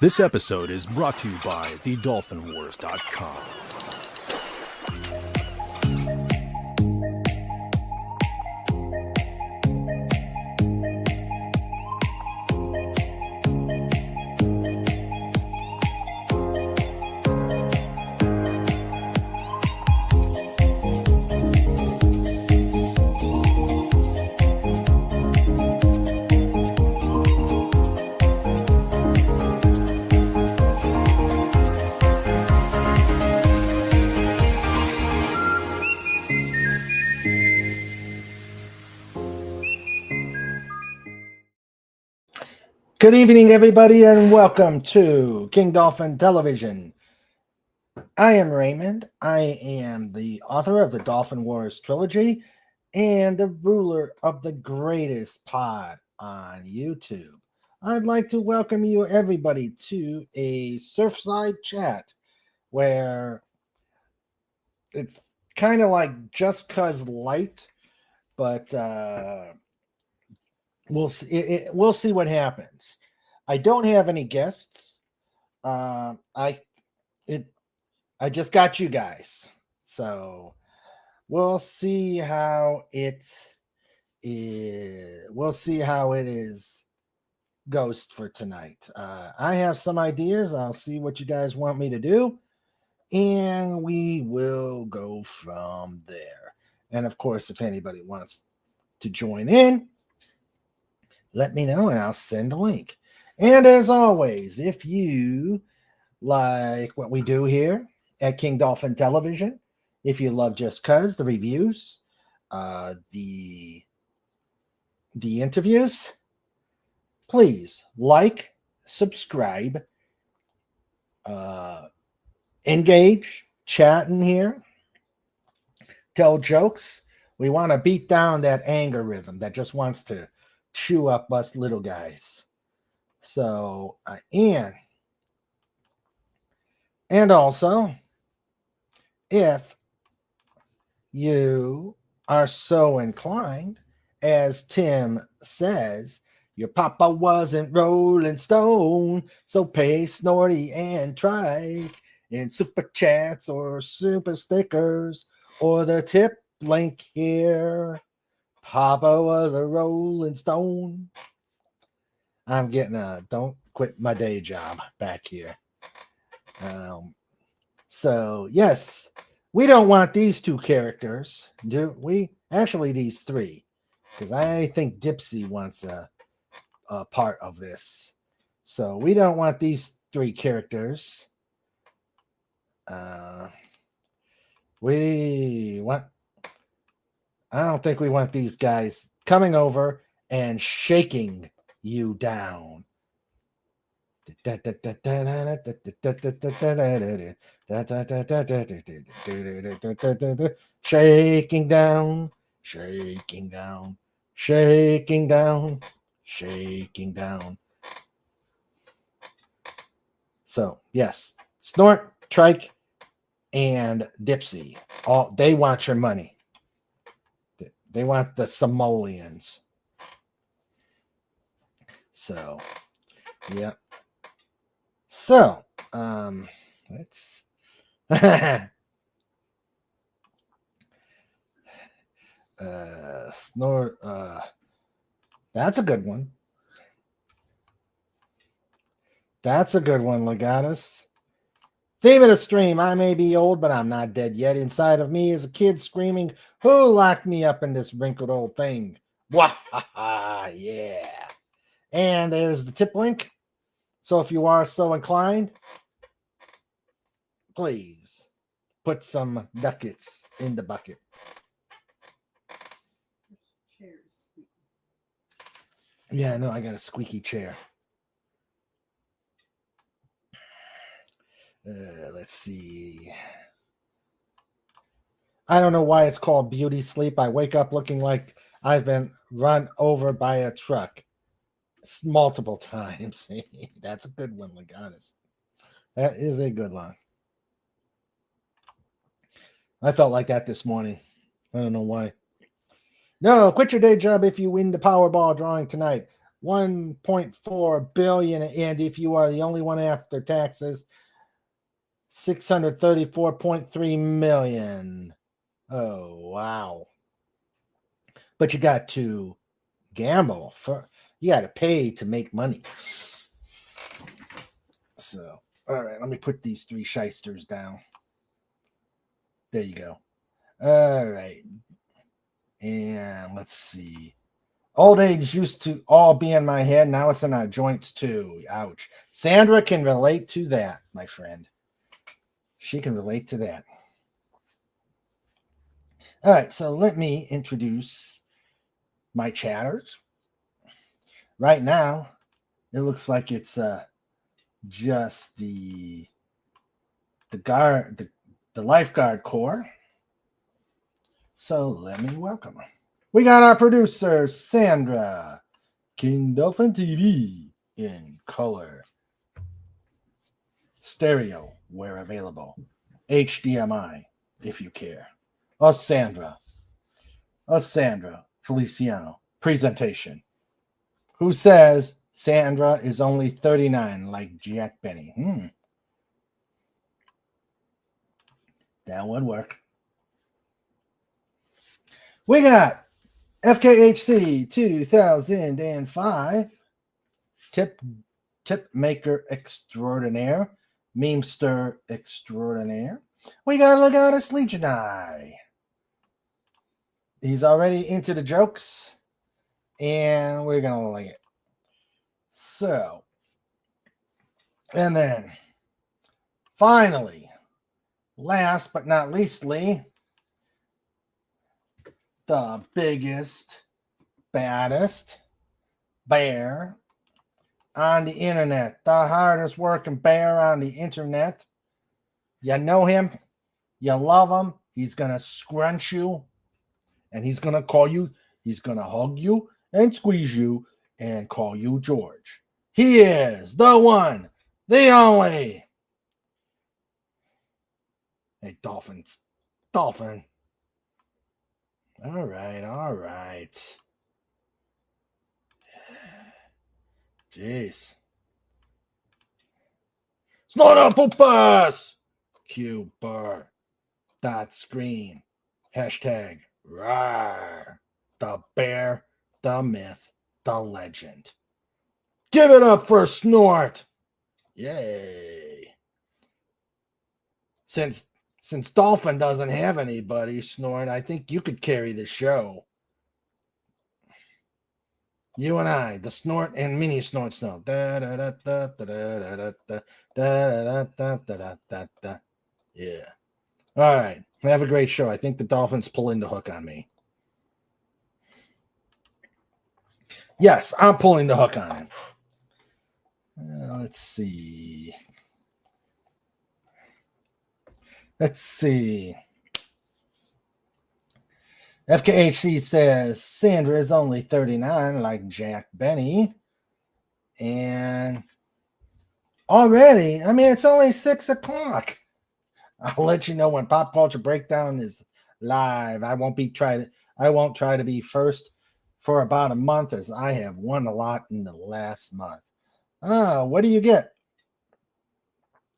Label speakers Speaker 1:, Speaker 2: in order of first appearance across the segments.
Speaker 1: This episode is brought to you by thedolphinwars.com.
Speaker 2: Good evening, everybody, and welcome to King Dolphin Television. I am Raymond. I am the author of the Dolphin Wars trilogy and the ruler of the greatest pod on YouTube. I'd like to welcome you, everybody, to a Surfside Chat where it's kind of like Just Cuz Light, but we'll see what happens. I don't have any guests. I just got you guys, so we'll see how it is. We'll see how it is Ghost for tonight. I have some ideas. I'll see what you guys want me to do, and we will go from there. And of course, if anybody wants to join in, let me know and I'll send a link. And as always, if you like what we do here at King Dolphin Television, if you love Just Cuz, the reviews, the interviews, please like, subscribe, engage, chat in here, tell jokes. We want to beat down that anger rhythm that just wants to chew up us little guys. So and also, if you are so inclined, as Tim says, your papa wasn't Rolling Stone, so pay Snorty and Trike in super chats or super stickers or the tip link here. Papa was a Rolling Stone. I'm getting a don't quit my day job back here. So, yes, we don't want these two characters, do we? Actually, these three, because I think Dipsy wants a part of this. So, we don't want these three characters. I don't think we want these guys coming over and shaking you down. Shaking down, shaking down, shaking down, shaking down. So, yes, Snort, Trike, and Dipsy. They want your money. They want the simoleons. So, yeah. So, let's Snort. That's a good one. That's a good one, Legatus. Theme of the stream: I may be old, but I'm not dead yet. Inside of me is a kid screaming, "Who locked me up in this wrinkled old thing?" Wah ha ha, yeah. And there's the tip link. So if you are so inclined, please put some ducats in the bucket. Yeah, no, I got a squeaky chair. Let's see. I don't know why it's called beauty sleep. I wake up looking like I've been run over by a truck multiple times. That's a good one, Legatus. That is a good one. I felt like that this morning. I don't know why. No, quit your day job if you win the Powerball drawing tonight. 1.4 billion, and if you are the only one after taxes, 634.3 million. Oh, wow. But you got to gamble for, you got to pay to make money. So, all right, let me put these three shysters down. There you go. All right. And let's see. Old age used to all be in my head. Now it's in our joints too. Ouch. Sandra can relate to that, my friend. She can relate to that. All right, so let me introduce my chatters. Right now, it looks like it's just the lifeguard corps. So let me welcome her. We got our producer, Sandra, King Dolphin TV in color, stereo where available, HDMI if you care. Us Sandra Feliciano, presentation. Who says Sandra is only 39 like Jack Benny? That would work. We got FKHC 2005 tip maker extraordinaire, memester extraordinaire. We got Legatus Legionai. He's already into the jokes, and we're gonna like it. So, and then finally, last but not leastly, the biggest, baddest bear on the internet, the hardest working bear on the internet. You know him, you love him. He's gonna scrunch you, and he's gonna call you, he's gonna hug you and squeeze you and call you George. He is the one, the only. Hey, Dolphin. All right. Jeez. Snort up, pupas! Q bar. Dot screen. Hashtag rawr. The bear, the myth, the legend. Give it up for Snort. Yay. Since Dolphin doesn't have anybody, Snort, I think you could carry the show. You and I, the Snort and Mini Snort Snow. Yeah. All right. Have a great show. I think the Dolphins pulling the hook on me. Yes, I'm pulling the hook on him. Let's see. FKHC says Sandra is only 39, like Jack Benny. And already, I mean, it's only 6 o'clock. I'll let you know when Pop Culture Breakdown is live. I won't try to be first for about a month, as I have won a lot in the last month. What do you get?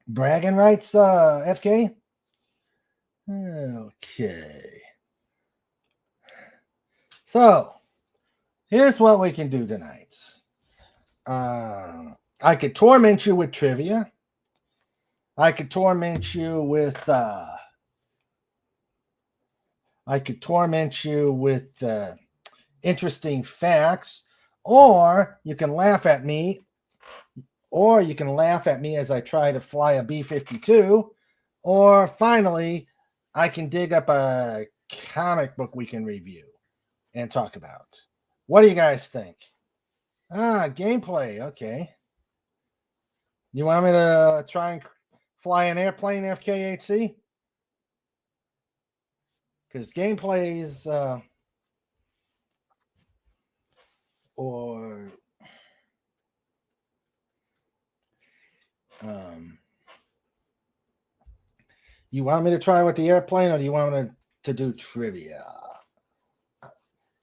Speaker 2: Bragging rights, FK? Okay. So, here's what we can do tonight. I could torment you with trivia. I could torment you with interesting facts, or you can laugh at me, as I try to fly a B-52, or finally, I can dig up a comic book we can review and talk about. What do you guys think? Gameplay. Okay. You want me to try and fly an airplane, FKHC? Because gameplay is you want me to try with the airplane, or do you want me to do trivia?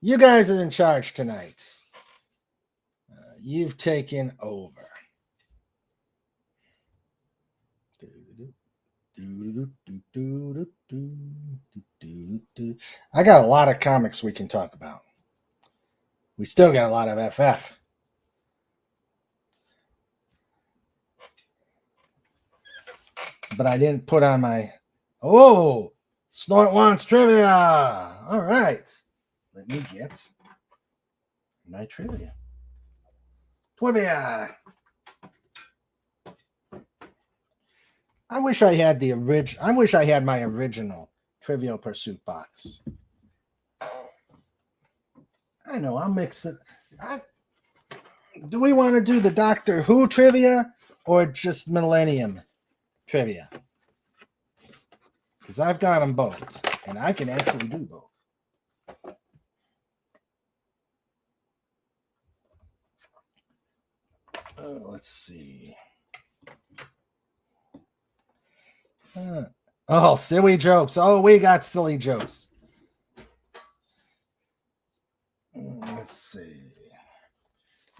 Speaker 2: You guys are in charge tonight. You've taken over. I got a lot of comics we can talk about. We still got a lot of FF. But I didn't put on my... Oh! Snort wants trivia! All right. Let me get my trivia. Trivia! I wish I had the original. I wish I had my original Trivial Pursuit box. I know, I'll mix it. Do we want to do the Doctor Who trivia or just Millennium trivia? Because I've got them both, and I can actually do both. Let's see. Oh, silly jokes. Oh, we got silly jokes. Let's see.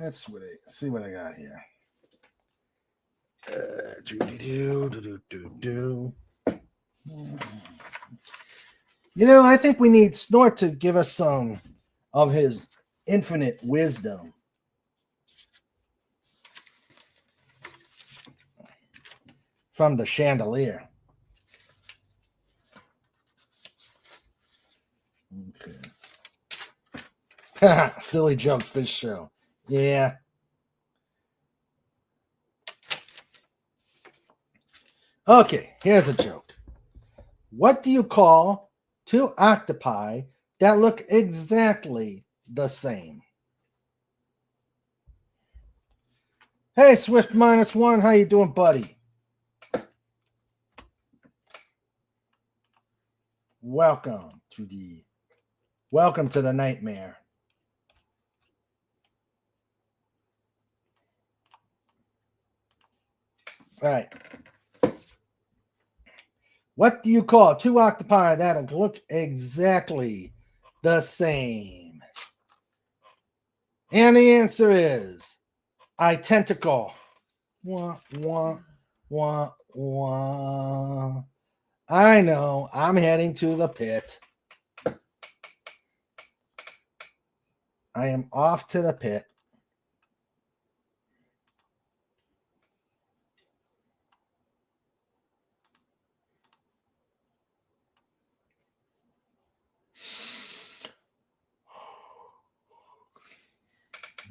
Speaker 2: Let's see what I got here. You know, I think we need Snort to give us some of his infinite wisdom. From the chandelier. Okay. Silly jokes this show. Yeah. Okay, here's a joke. What do you call two octopi that look exactly the same? Hey, Swift -1, how you doing, buddy? Welcome to the nightmare. All right. What do you call two octopi that look exactly the same? And the answer is identical. Wah, wah, wah, wah. I know. I'm heading to the pit. I am off to the pit.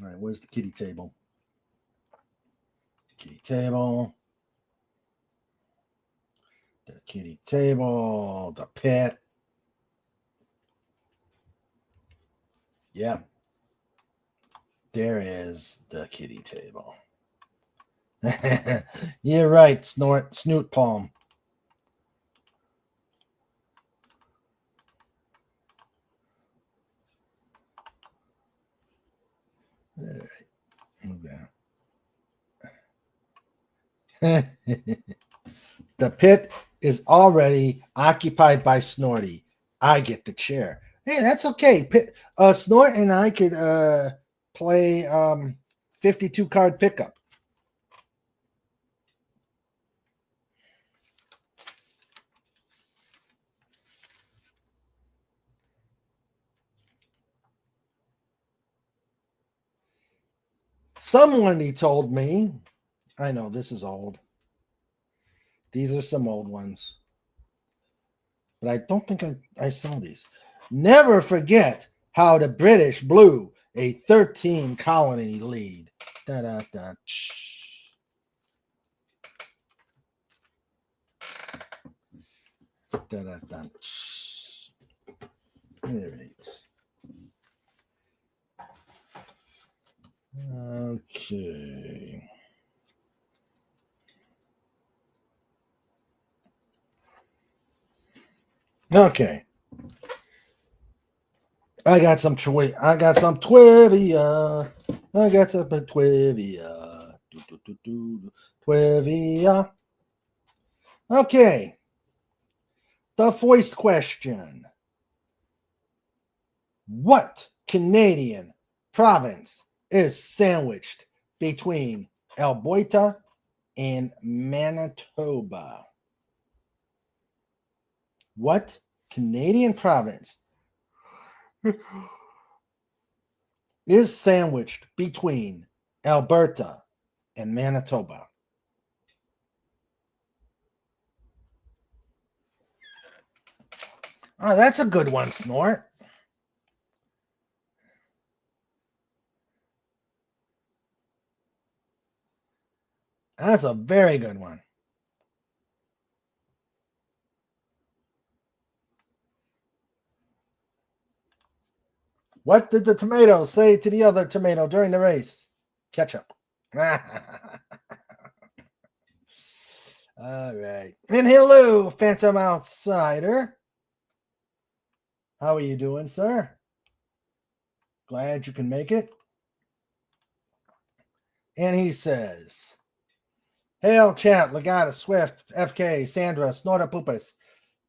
Speaker 2: All right, where's the kitty table? Kitty table. The kitty table. The pit. Yep. There is the kitty table. You're right, Snoot Palm. Okay. The pit is already occupied by Snorty. I get the chair. Hey, that's okay. Snort and I could play 52 card pickup. Someone told me, I know this is old. These are some old ones. But I don't think I saw these. Never forget how the British blew a 13 colony lead. Da da da. Da da da. All right. Okay. Okay. I got some trivia. I got some trivia. Trivia. Okay. The first question. What Canadian province is sandwiched between Alberta and Manitoba? What Canadian province is sandwiched between Alberta and Manitoba? Oh, that's a good one, Snort. That's a very good one. What did the tomato say to the other tomato during the race? Ketchup. All right. And hello, Phantom Outsider. How are you doing, sir? Glad you can make it. And he says, Hail, chat, Legata, Swift, FK, Sandra, Snorta Poopus.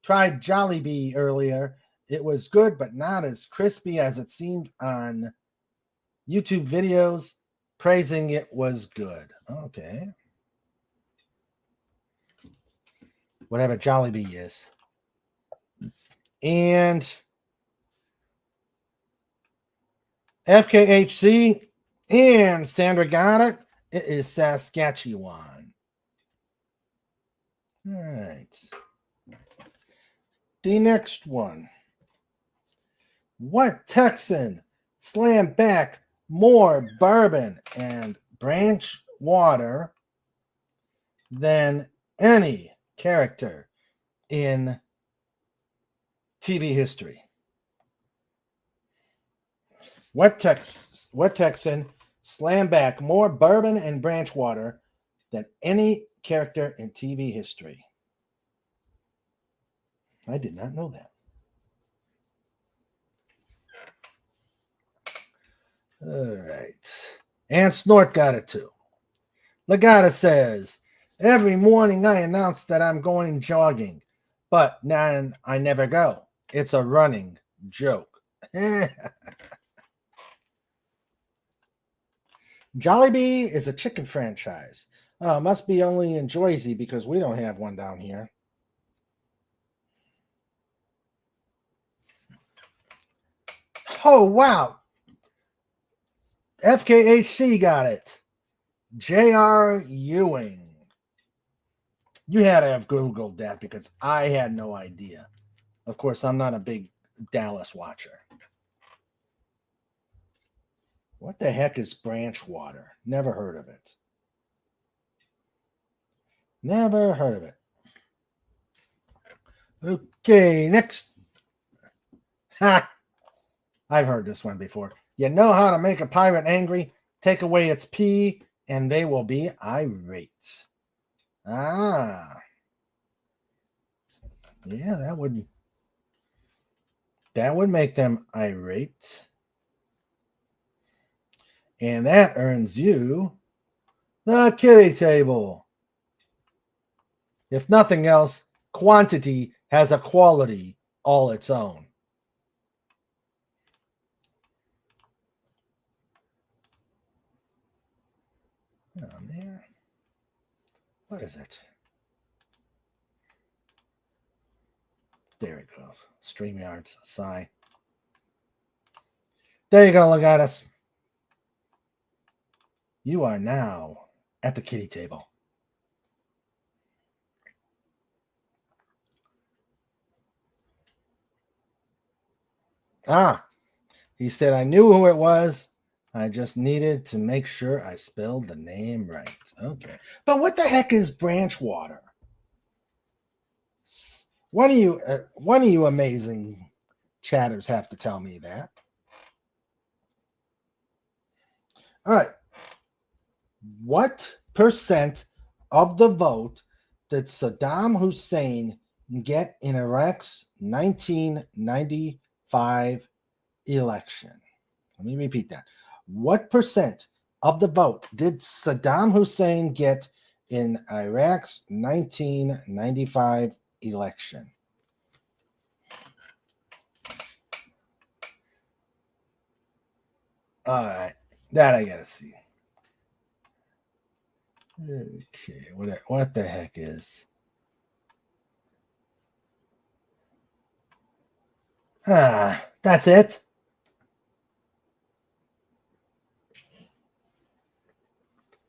Speaker 2: Tried Jollibee earlier. It was good, but not as crispy as it seemed on YouTube videos. Praising it was good. Okay. Whatever Jollibee is. And FKHC and Sandra got it. It is Saskatchewan. All right. The next one. What Texan slammed back more bourbon and branch water than any character in TV history? What Texan slammed back more bourbon and branch water than any character in TV history? I did not know that. All right. And Snort got it too. Legata says, every morning I announce that I'm going jogging, but then I never go. It's a running joke. Jollibee is a chicken franchise. Must be only in Jersey because we don't have one down here. Oh, wow. FKHC got it. J.R. Ewing. You had to have Googled that because I had no idea. Of course, I'm not a big Dallas watcher. What the heck is branch water? Never heard of it. Never heard of it. Okay, next. Ha! I've heard this one before. You know how to make a pirate angry? Take away its pee, and they will be irate. Ah. Yeah, that would make them irate. And that earns you the kitty table. If nothing else, quantity has a quality all its own. Oh, man. What is it? There it goes. StreamYard's sigh. There you go, Legatus. You are now at the kitty table. Ah, he said, I knew who it was. I just needed to make sure I spelled the name right. Okay. But what the heck is branch water? One of you amazing chatters have to tell me that. All right. What percent of the vote did Saddam Hussein get in Iraq's 1995 election? Let me repeat that. What percent of the vote did Saddam Hussein get in Iraq's 1995 election? All right. That I gotta see. Okay, what the heck is? That's it.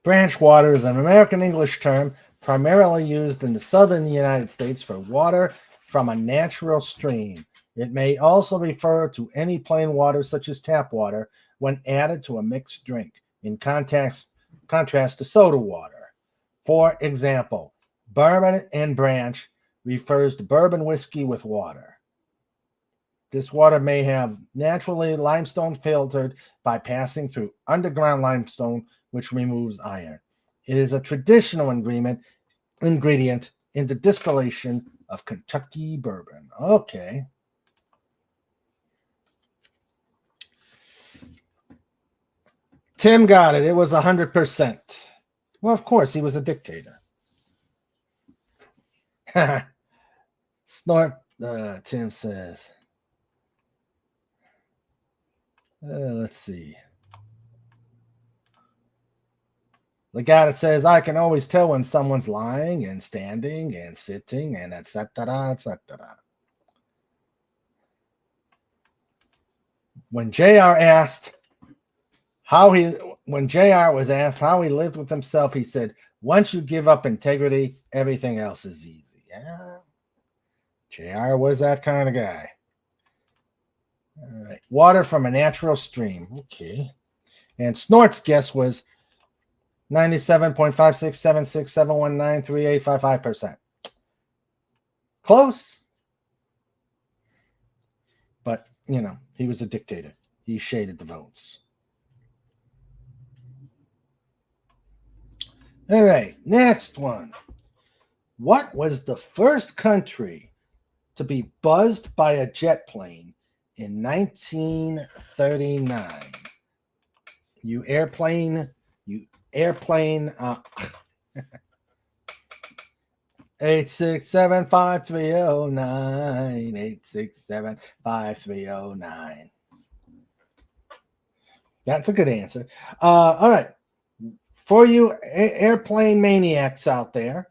Speaker 2: Branch water is an American English term primarily used in the southern United States for water from a natural stream. It may also refer to any plain water, such as tap water, when added to a mixed drink, in contrast to soda water. For example, bourbon and branch refers to bourbon whiskey with water. This water may have naturally limestone filtered by passing through underground limestone, which removes iron. It is a traditional ingredient in the distillation of Kentucky bourbon. Okay. Tim got it. It was 100%. Well, of course, he was a dictator. Snort, Tim says. Let's see. The guy that says, I can always tell when someone's lying and standing and sitting and etc., etc. When JR was asked how he lived with himself, he said, once you give up integrity, everything else is easy. Yeah. JR was that kind of guy. All right. Water from a natural stream. Okay. And Snort's guess was 97.56767193855%. Close. But, he was a dictator. He shaded the votes. All right, next one. What was the first country to be buzzed by a jet plane in 1939? You airplane 867-5309 867-5309. That's a good answer. All right. For you airplane maniacs out there,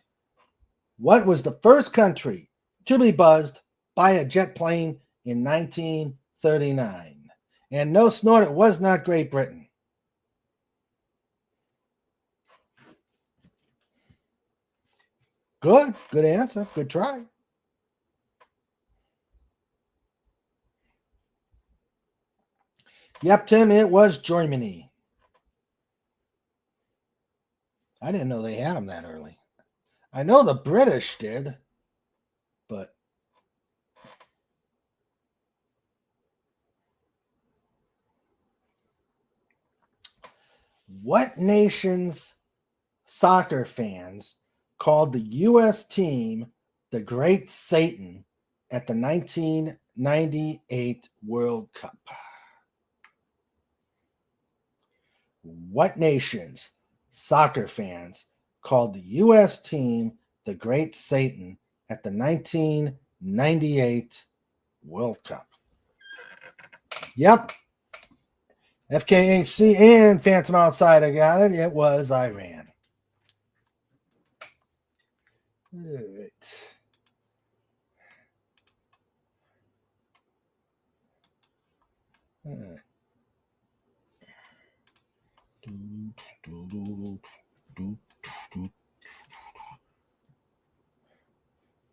Speaker 2: what was the first country to be buzzed by a jet plane in 1939? And no, Snort, it was not Great Britain. Good answer. Good try. Yep, Tim, it was Germany. I didn't know they had them that early. I know the British did, but what nation's soccer fans called the U.S. team the Great Satan at the 1998 World Cup? What nation's soccer fans called the U.S. team the Great Satan at the 1998 World Cup? Yep. FKHC and Phantom Outsider got it. It was Iran. All right. All right.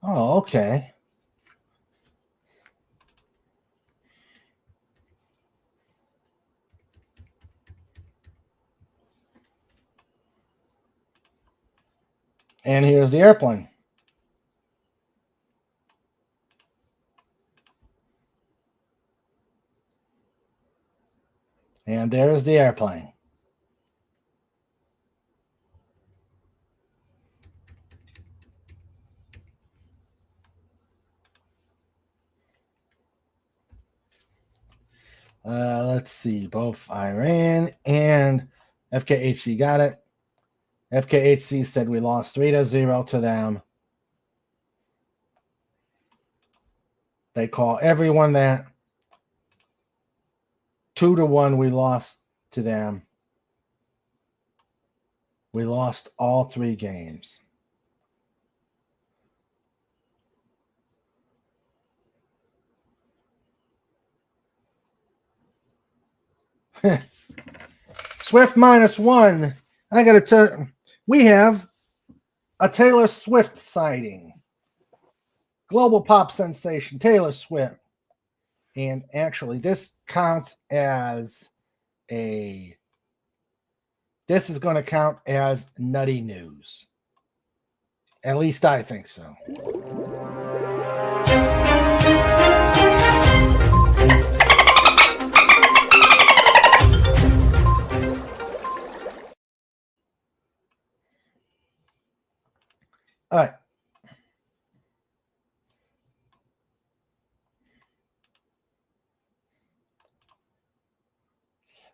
Speaker 2: Oh, okay. And here's the airplane. And there's the airplane. Let's see. Both Iran and FKHC got it. FKHC said we lost 3-0 to them. They call everyone that. 2-1 we lost to them. We lost all 3 games. Swift -1. I got to tell we have a Taylor Swift sighting. Global pop sensation Taylor Swift. And actually, this counts as this is going to count as nutty news. At least I think so. All right.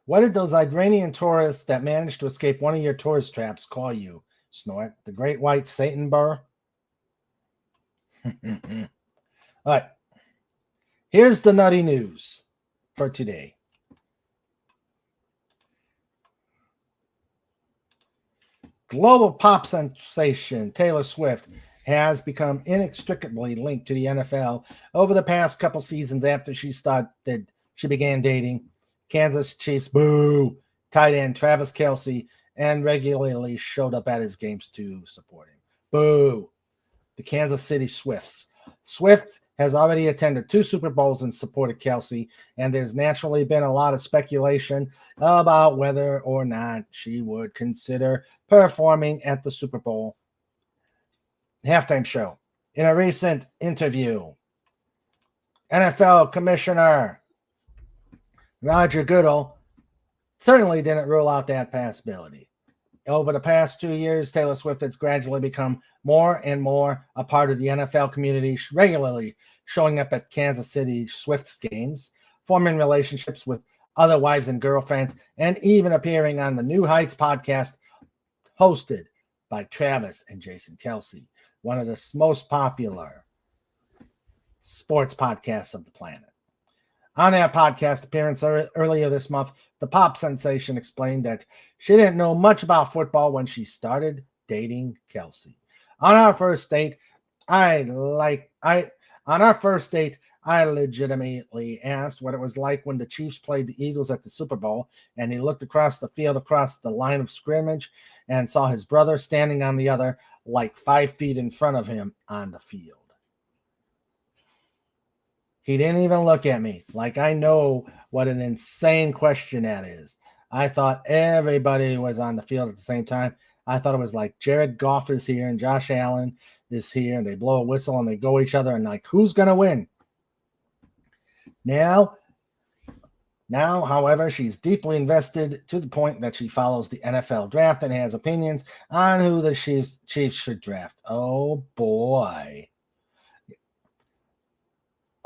Speaker 2: What did those Iranian tourists that managed to escape one of your tourist traps call you, Snort? The Great White Satan Burr? All right. Here's the nutty news for today. Global pop sensation Taylor Swift has become inextricably linked to the NFL over the past couple seasons after she began dating Kansas Chiefs tight end Travis Kelce and regularly showed up at his games to support him. Boo. The Kansas City Swifts. Swift has already attended 2 Super Bowls in support of Kelce, and there's naturally been a lot of speculation about whether or not she would consider performing at the Super Bowl halftime show. In a recent interview, NFL Commissioner Roger Goodell certainly didn't rule out that possibility. Over the past 2 years, Taylor Swift has gradually become more and more a part of the NFL community, regularly showing up at Kansas City Swift's games, forming relationships with other wives and girlfriends, and even appearing on the New Heights podcast hosted by Travis and Jason Kelce, one of the most popular sports podcasts of the planet. On that podcast appearance earlier this month, the pop sensation explained that she didn't know much about football when she started dating Kelce. On our first date, I legitimately asked what it was like when the Chiefs played the Eagles at the Super Bowl, and he looked across the field, across the line of scrimmage, and saw his brother standing on the other, like 5 feet in front of him on the field. He didn't even look at me. Like, I know what an insane question that is. I thought everybody was on the field at the same time. I thought it was like Jared Goff is here and Josh Allen is here, and they blow a whistle and they go each other, and like, who's going to win? Now, however, she's deeply invested to the point that she follows the NFL draft and has opinions on who the Chiefs should draft. Oh, boy.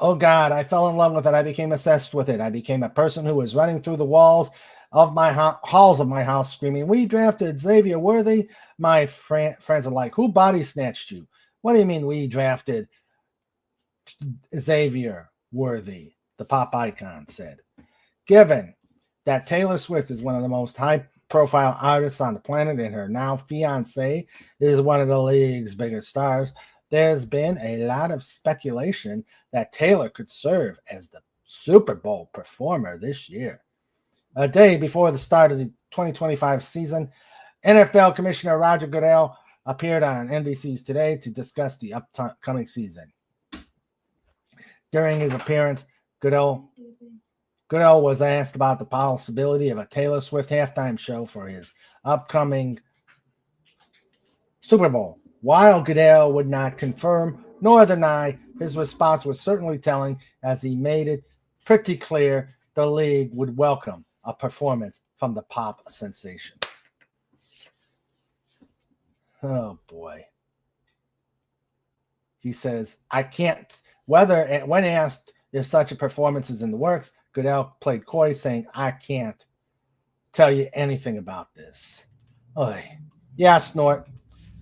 Speaker 2: Oh, God, I fell in love with it. I became obsessed with it. I became a person who was running through the halls of my house screaming, "We drafted Xavier Worthy." My friends are like, "Who body snatched you?" "What do you mean we drafted Xavier Worthy?" the pop icon said. Given that Taylor Swift is one of the most high-profile artists on the planet and her now fiancé is one of the league's biggest stars, there's been a lot of speculation that Taylor could serve as the Super Bowl performer this year. A day before the start of the 2025 season, NFL Commissioner Roger Goodell appeared on NBC's Today to discuss the upcoming season. During his appearance, Goodell was asked about the possibility of a Taylor Swift halftime show for his upcoming Super Bowl. While Goodell would not confirm nor deny, his response was certainly telling, as he made it pretty clear the league would welcome a performance from the pop sensation. Oh, boy. He says, I can't, when asked if such a performance is in the works, Goodell played coy, saying, I can't tell you anything about this. Oy. Yeah, Snort.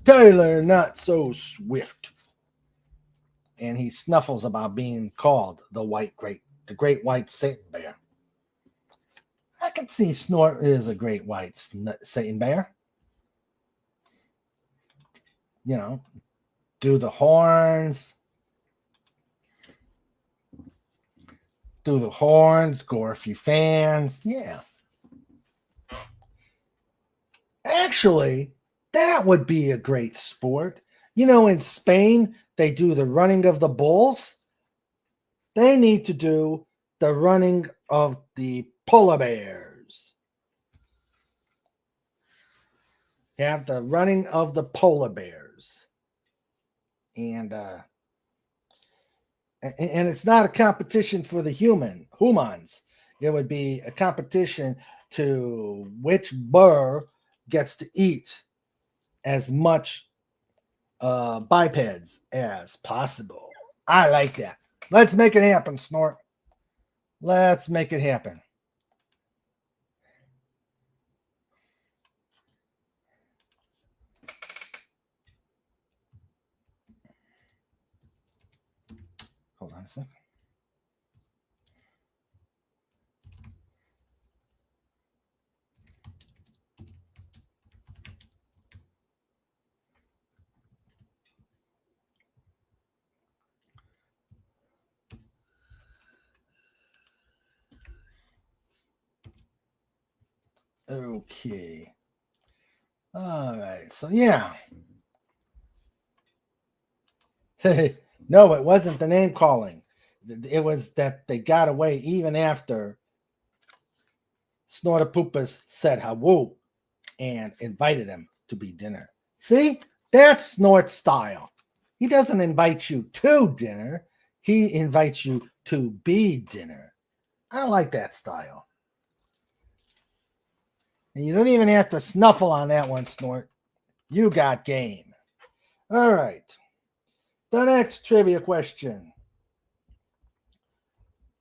Speaker 2: Taylor, not so swift. And he snuffles about being called the great white Satan bear. I can see Snort is a great white Satan bear. do the horns. Score a few fans. Yeah. Actually, that would be a great sport. In Spain, they do the running of the bulls. They need to do the running of the polar bears. Have the running of the polar bears. And it's not a competition for the humans. It would be a competition to which bear gets to eat as much bipeds as possible. I like that. Let's make it happen, Snort. Let's make it happen. Hold on a second. Okay. All right. So, yeah. No, it wasn't the name calling. It was that they got away even after Snortopoopas said hello and invited him to be dinner. See? That's Snort's style. He doesn't invite you to dinner. He invites you to be dinner. I like that style. And you don't even have to snuffle on that one, Snort. You got game. All right. The next trivia question.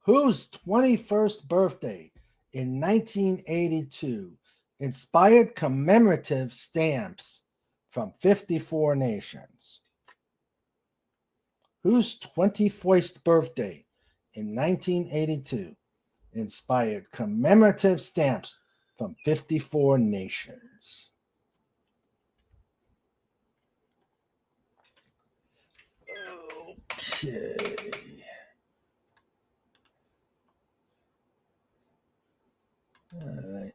Speaker 2: Whose 21st birthday in 1982 inspired commemorative stamps from 54 nations? Whose 21st birthday in 1982 inspired commemorative stamps from 54 nations? Okay. All right.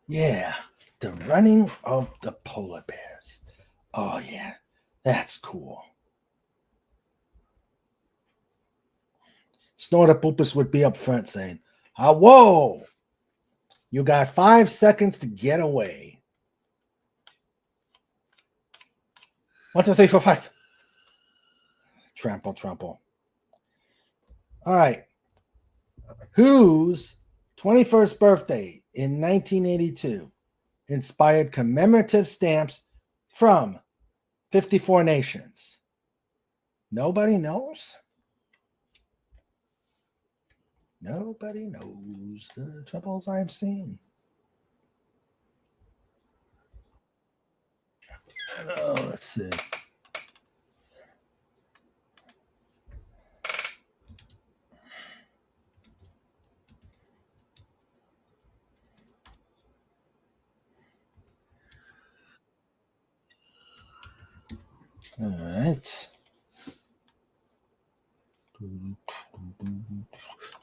Speaker 2: Yeah, the running of the polar bears. Oh, yeah, that's cool. Snortopoopas would be up front saying, whoa, you got 5 seconds to get away. 1, 2, 3, 4, 5. Trample. All right. Whose 21st birthday in 1982 inspired commemorative stamps from 54 nations? Nobody knows? Nobody knows the troubles I've seen. Oh, let's see. All right.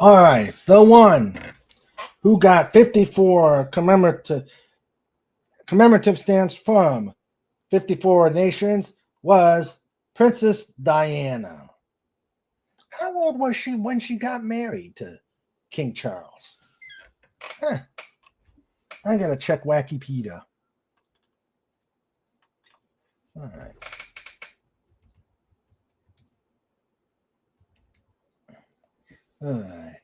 Speaker 2: All right. The one who got 54 commemorative stamps from 54 nations was Princess Diana. How old was she when she got married to King Charles? I gotta check Wikipedia. All right. All right.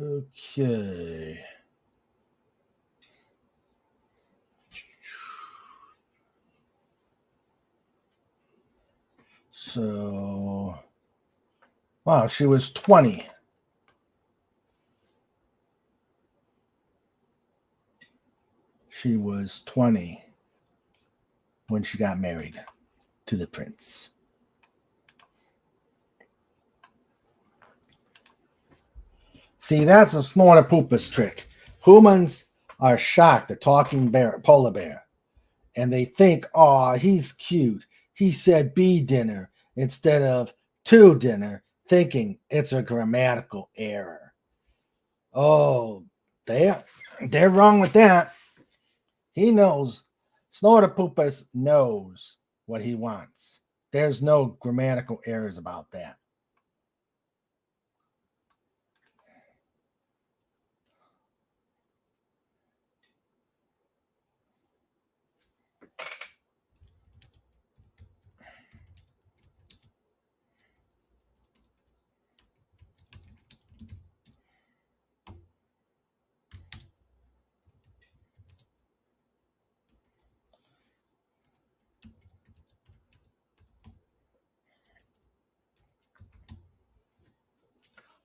Speaker 2: Okay. So, wow, she was 20. She was 20 when she got married to the prince. See, that's a Snortopoopas trick. Humans are shocked at talking polar bear, and they think, "Oh, he's cute. He said be dinner instead of to dinner," thinking it's a grammatical error. Oh, they're wrong with that. He knows. Snortopoopas knows what he wants. There's no grammatical errors about that.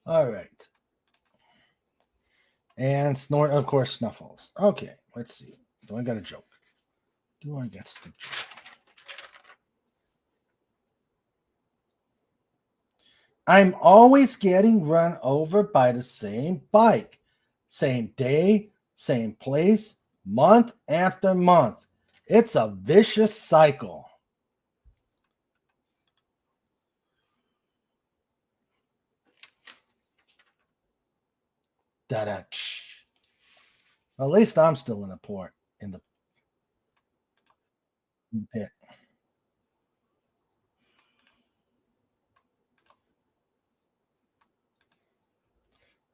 Speaker 2: All right. And Snort, of course, snuffles. Okay, let's see. Do I got a joke? Do I get the joke? I'm always getting run over by the same bike. Same day, same place, month after month. It's a vicious cycle. Da-da. Well, at least I'm still in the port in the pit.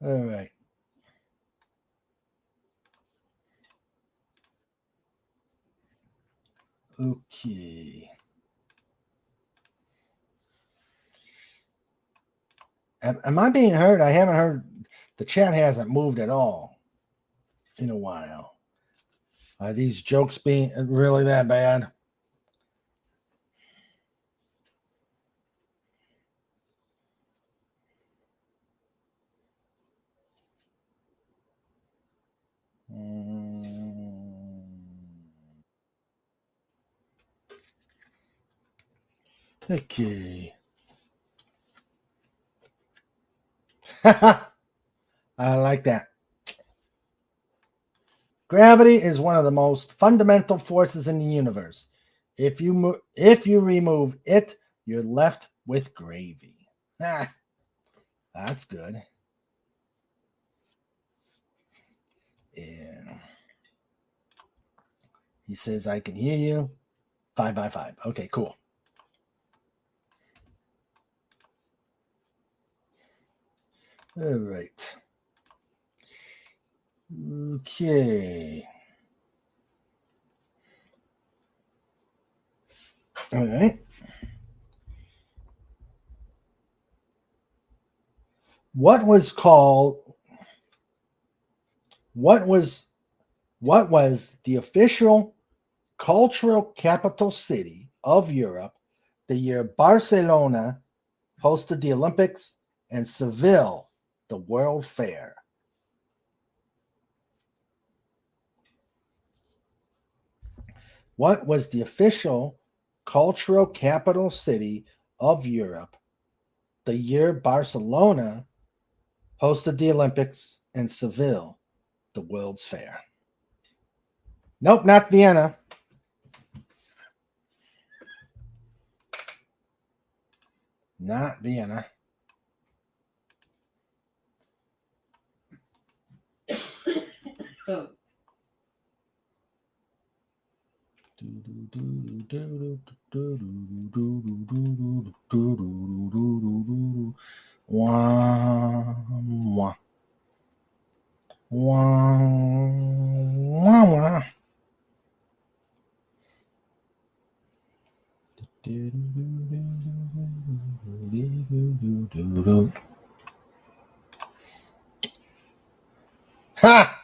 Speaker 2: All right. Okay. Am I being heard? I haven't heard. The chat hasn't moved at all in a while. Are these jokes being really that bad? Okay. I like that. Gravity is one of the most fundamental forces in the universe. If you remove it, you're left with gravy. Ah, that's good. Yeah. He says I can hear you. 5 by 5. Okay, cool. All right. Okay. All right. What was the official cultural capital city of Europe the year Barcelona hosted the Olympics and Seville the World Fair? What was the official cultural capital city of Europe the year Barcelona hosted the Olympics and Seville the World's Fair? Nope, not Vienna. Not Vienna.
Speaker 3: Oh.
Speaker 2: Wah, wah. Wah, wah, wah. Ha!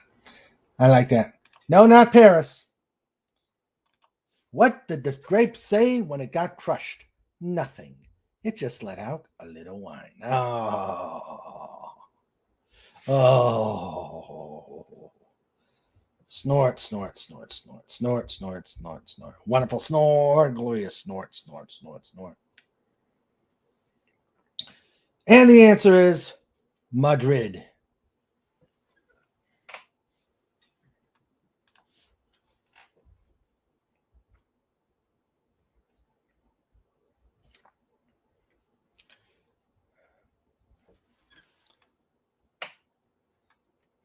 Speaker 2: I like that. No, not Paris. What did the grape say when it got crushed? Nothing. It just let out a little wine. Oh. Oh. Snort, snort, snort, snort, snort, snort, snort, snort. Wonderful snort, glorious snort, snort, snort, snort. And the answer is Madrid.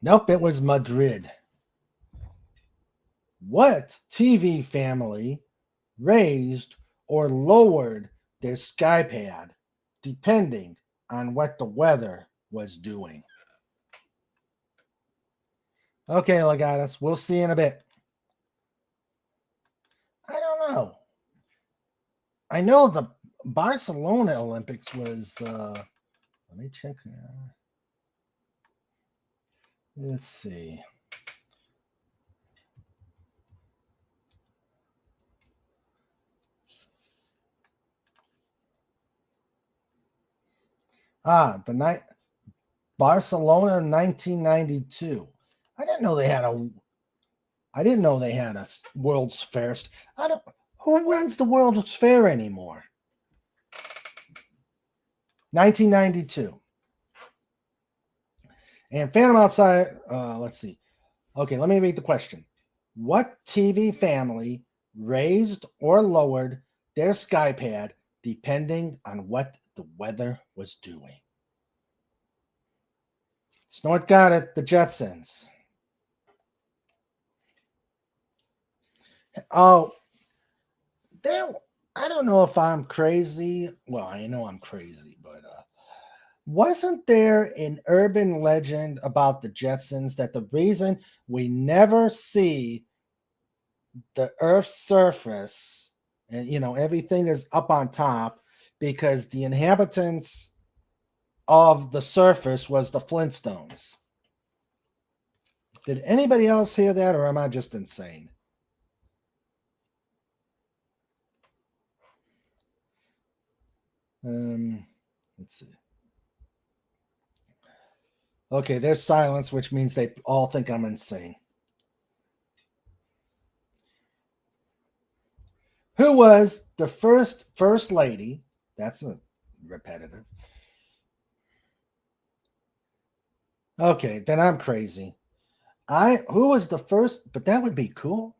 Speaker 2: Nope, it was Madrid. What TV family raised or lowered their sky pad depending on what the weather was doing? Okay, Legatus, we'll see in a bit. I don't know. I know the Barcelona Olympics was. Let me check. Let's see. The night Barcelona 1992. I didn't know they had a. I didn't know they had a World's Fair. I don't. Who runs the World's Fair anymore? 1992. And Phantom Outside. Let's see. Okay, let me read the question. What TV family raised or lowered their sky pad depending on what the weather was doing? Snort got it. The Jetsons. Oh, there. I don't know if I'm crazy. Well, I know I'm crazy, but wasn't there an urban legend about the Jetsons that the reason we never see the Earth's surface and everything is up on top because the inhabitants of the surface was the Flintstones? Did anybody else hear that, or am I just insane? Let's see. Okay, there's silence, which means they all think I'm insane. Who was the first lady? That's a repetitive. Okay, then I'm crazy. Who was the first? But that would be cool.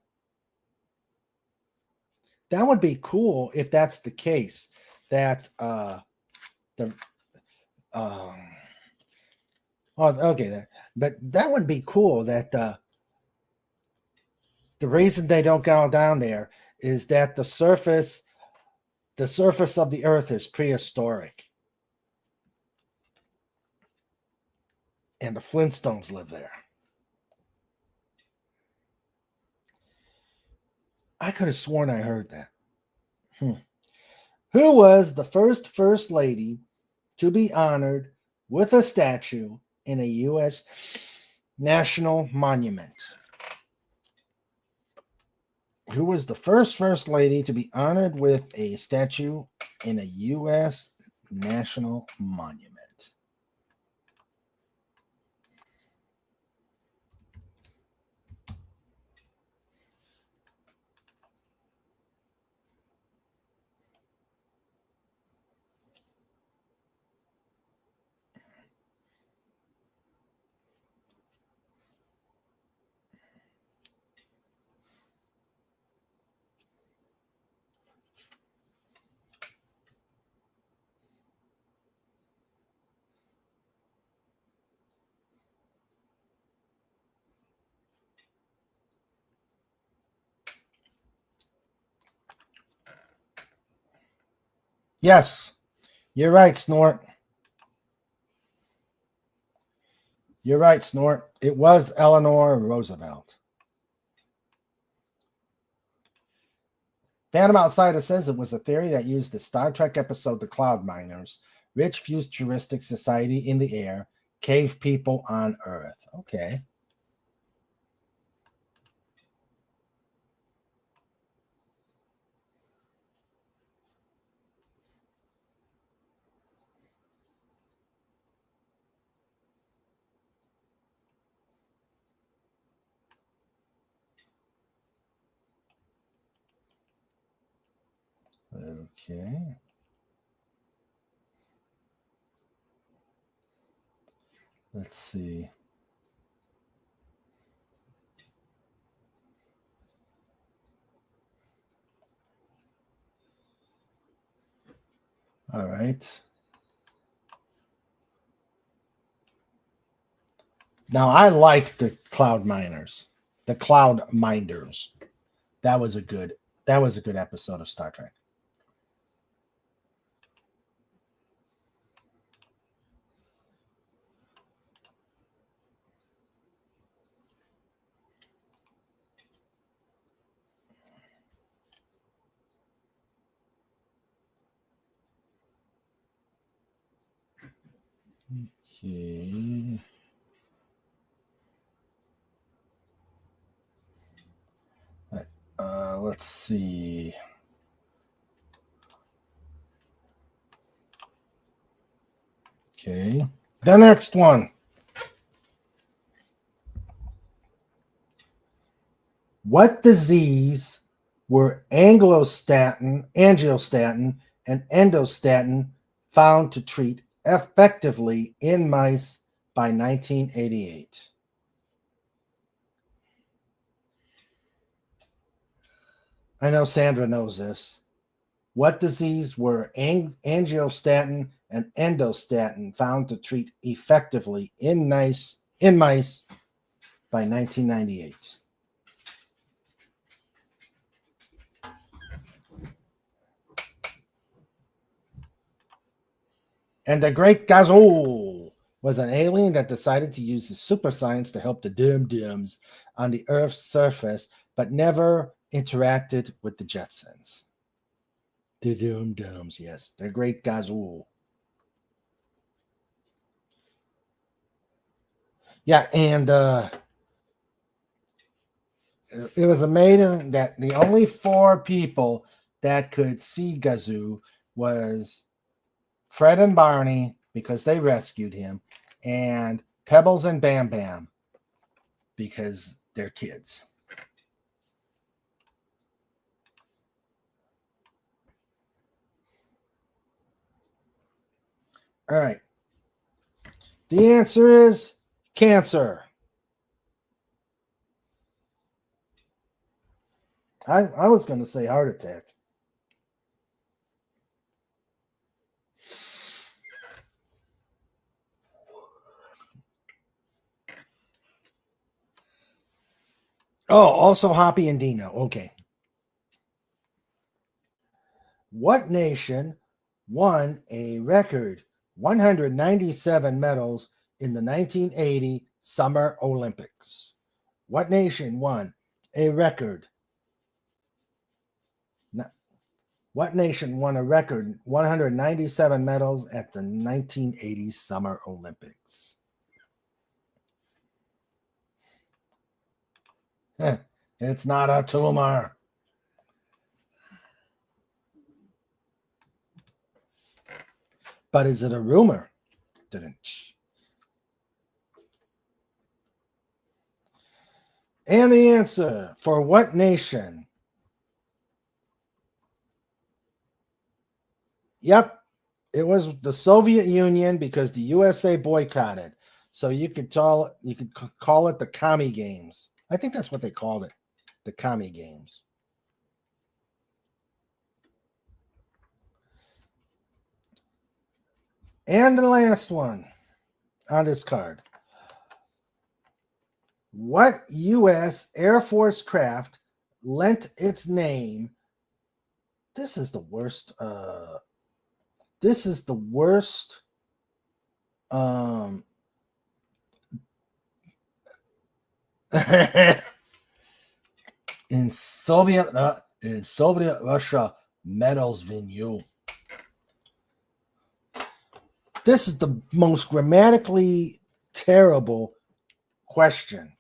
Speaker 2: That would be cool if that's the case. That the oh, okay, but that would be cool. That the reason they don't go down there is that the surface of the Earth is prehistoric, and the Flintstones live there. I could have sworn I heard that. Who was the first lady to be honored with a statue in a U.S. national monument? Who was the first lady to be honored with a statue in a U.S. national monument? Yes, you're right, Snort. You're right, Snort. It was Eleanor Roosevelt. Phantom Outsider says it was a theory that used the Star Trek episode The Cloud Miners, rich futuristic society in the air, cave people on Earth. Okay. Okay. Let's see. All right. Now I liked the Cloud Miners, the Cloud Minders. That was a good episode of Star Trek. Okay. Let's see. Okay. The next one. What disease were angiostatin, and endostatin found to treat effectively in mice by 1988? I know Sandra knows this. What disease were angiostatin and endostatin found to treat effectively in mice by 1998? And the Great Gazoo was an alien that decided to use his super science to help the Dum-Dums on the Earth's surface, but never interacted with the Jetsons. The Dum-Dums, yes, the Great Gazoo. Yeah, and it was amazing that the only 4 people that could see Gazoo was Fred and Barney, because they rescued him, and Pebbles and Bam Bam, because they're kids. All right. The answer is cancer. I was going to say heart attack. Oh, also Hoppy and Dino. Okay. What nation won a record 197 medals in the 1980 Summer Olympics? What nation won a record? What nation won a record 197 medals at the 1980 Summer Olympics? It's not a tumor. But is it a rumor? And the answer for what nation? Yep, it was the Soviet Union, because the USA boycotted. So you could call it the Commie Games. I think that's what they called it, the Commie Games. And the last one on this card. What U.S. Air Force craft lent its name? This is the worst. This is the worst. in Soviet Russia, medals venue. This is the most grammatically terrible question.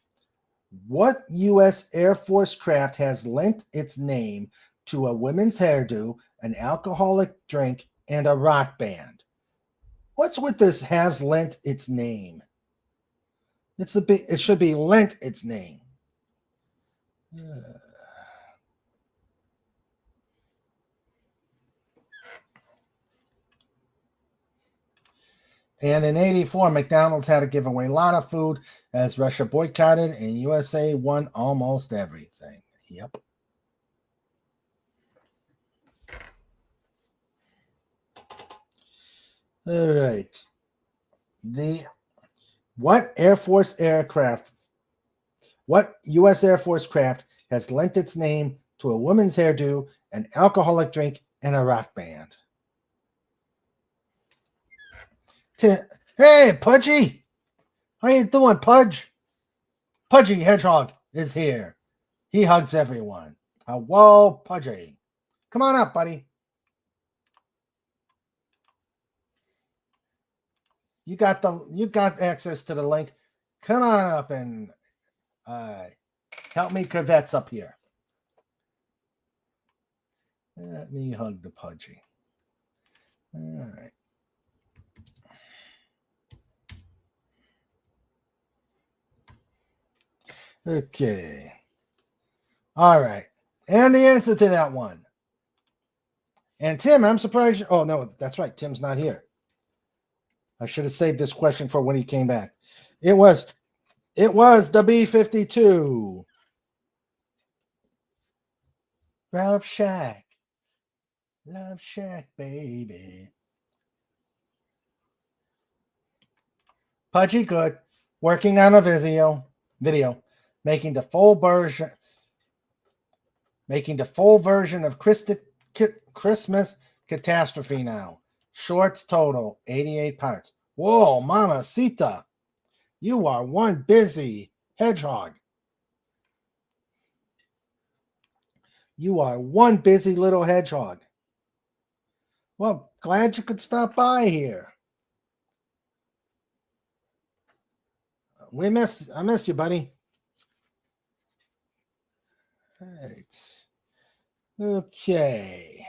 Speaker 2: What U.S. Air Force craft has lent its name to a women's hairdo, an alcoholic drink, and a rock band? What's with this has lent its name? It should be lent its name. And in 84, McDonald's had to give away a lot of food as Russia boycotted, and USA won almost everything. Yep. All right. What U.S. Air Force craft has lent its name to a woman's hairdo, an alcoholic drink, and a rock band? Hey, Pudgy! How you doing, Pudge? Pudgy Hedgehog is here. He hugs everyone. Whoa, Pudgy. Come on up, buddy. You got access to the link. Come on up and help me Corvettes up here. Let me hug the Pudgy. All right. Okay. All right. And the answer to that one. And Tim, I'm surprised. Oh, no, that's right. Tim's not here. I should have saved this question for when he came back. It was the B-52. Love Shack. Love Shack, baby. Pudgy good. Working on a video. Making the full version of Christmas Catastrophe now. Shorts total 88 parts. Whoa, Mamacita. You are one busy hedgehog. You are one busy little hedgehog. Well, glad you could stop by here. I miss you, buddy. All right. Okay.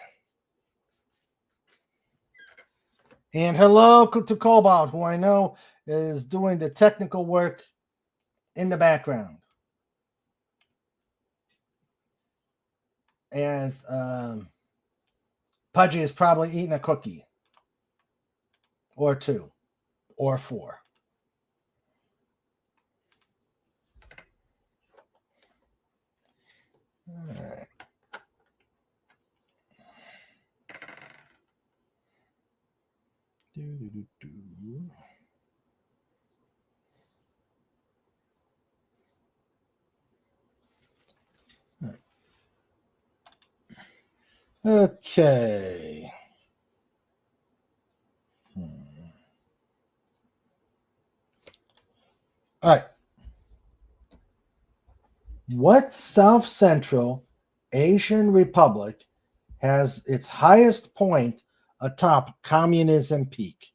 Speaker 2: And hello to Cobalt, who I know is doing the technical work in the background. As Pudgy is probably eating a cookie. Or 2. Or 4. All right. Okay. All right. What South Central Asian republic has its highest point atop communism peak?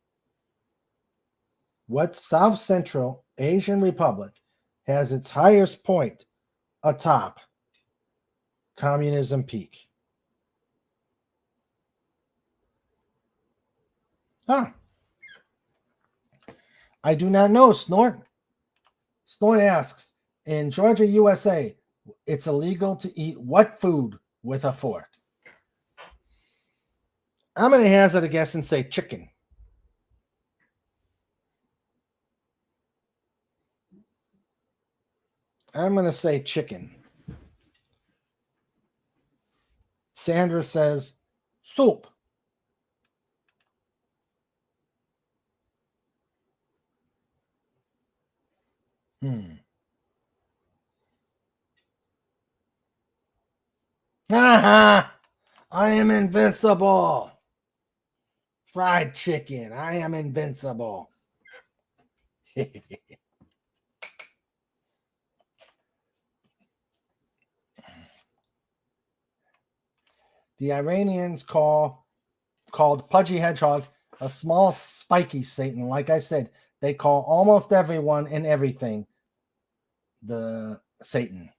Speaker 2: What South Central Asian republic has its highest point atop communism peak? Huh. I do not know, Snort. Snort asks, in Georgia, USA, it's illegal to eat what food with a fork? I'm going to hazard a guess and say chicken. I'm going to say chicken. Sandra says soup. Aha! I am invincible. Fried chicken. I am invincible. The Iranians called Pudgy Hedgehog a small spiky Satan. Like I said, they call almost everyone and everything the Satan.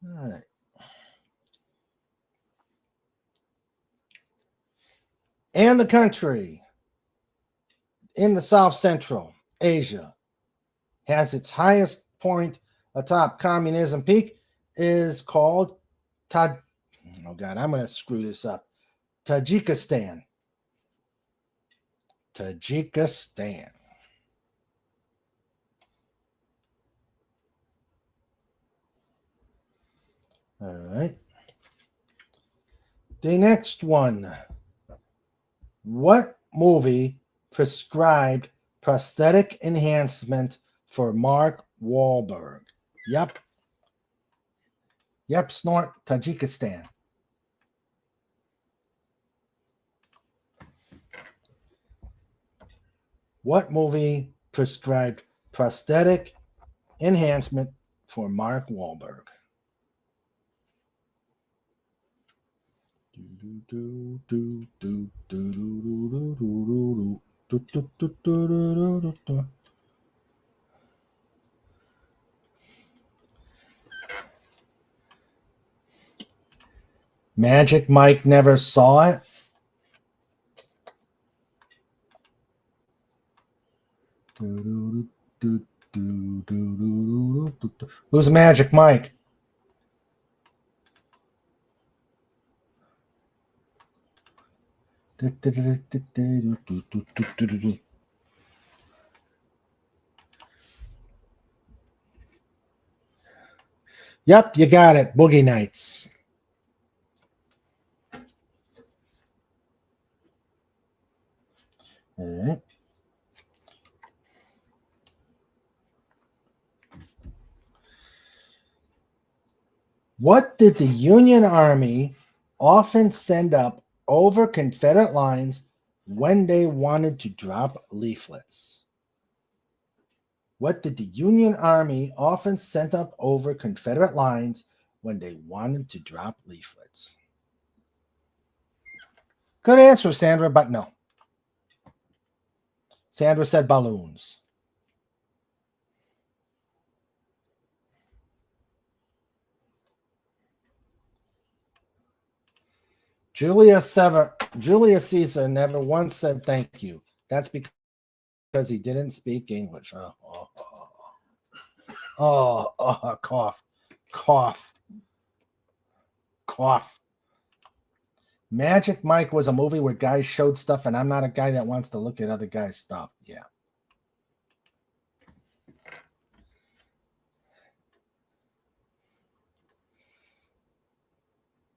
Speaker 2: All right. And the country in the South Central Asia has its highest point atop communism peak is called oh God, I'm going to screw this up. Tajikistan. Tajikistan. All right. The next one. What movie prescribed prosthetic enhancement for Mark Wahlberg? Yep. Yep, snort, Tajikistan. What movie prescribed prosthetic enhancement for Mark Wahlberg? Magic Mike never saw it. Who's Magic Mike? Yep, you got it. Boogie Nights. All right. What did the Union Army often send up over Confederate lines when they wanted to drop leaflets? What did the Union Army often send up over Confederate lines when they wanted to drop leaflets? Good answer, Sandra, but no. Sandra said balloons. Julius Caesar never once said thank you. That's because he didn't speak English. Cough. Magic Mike was a movie where guys showed stuff, and I'm not a guy that wants to look at other guys' stuff. Yeah.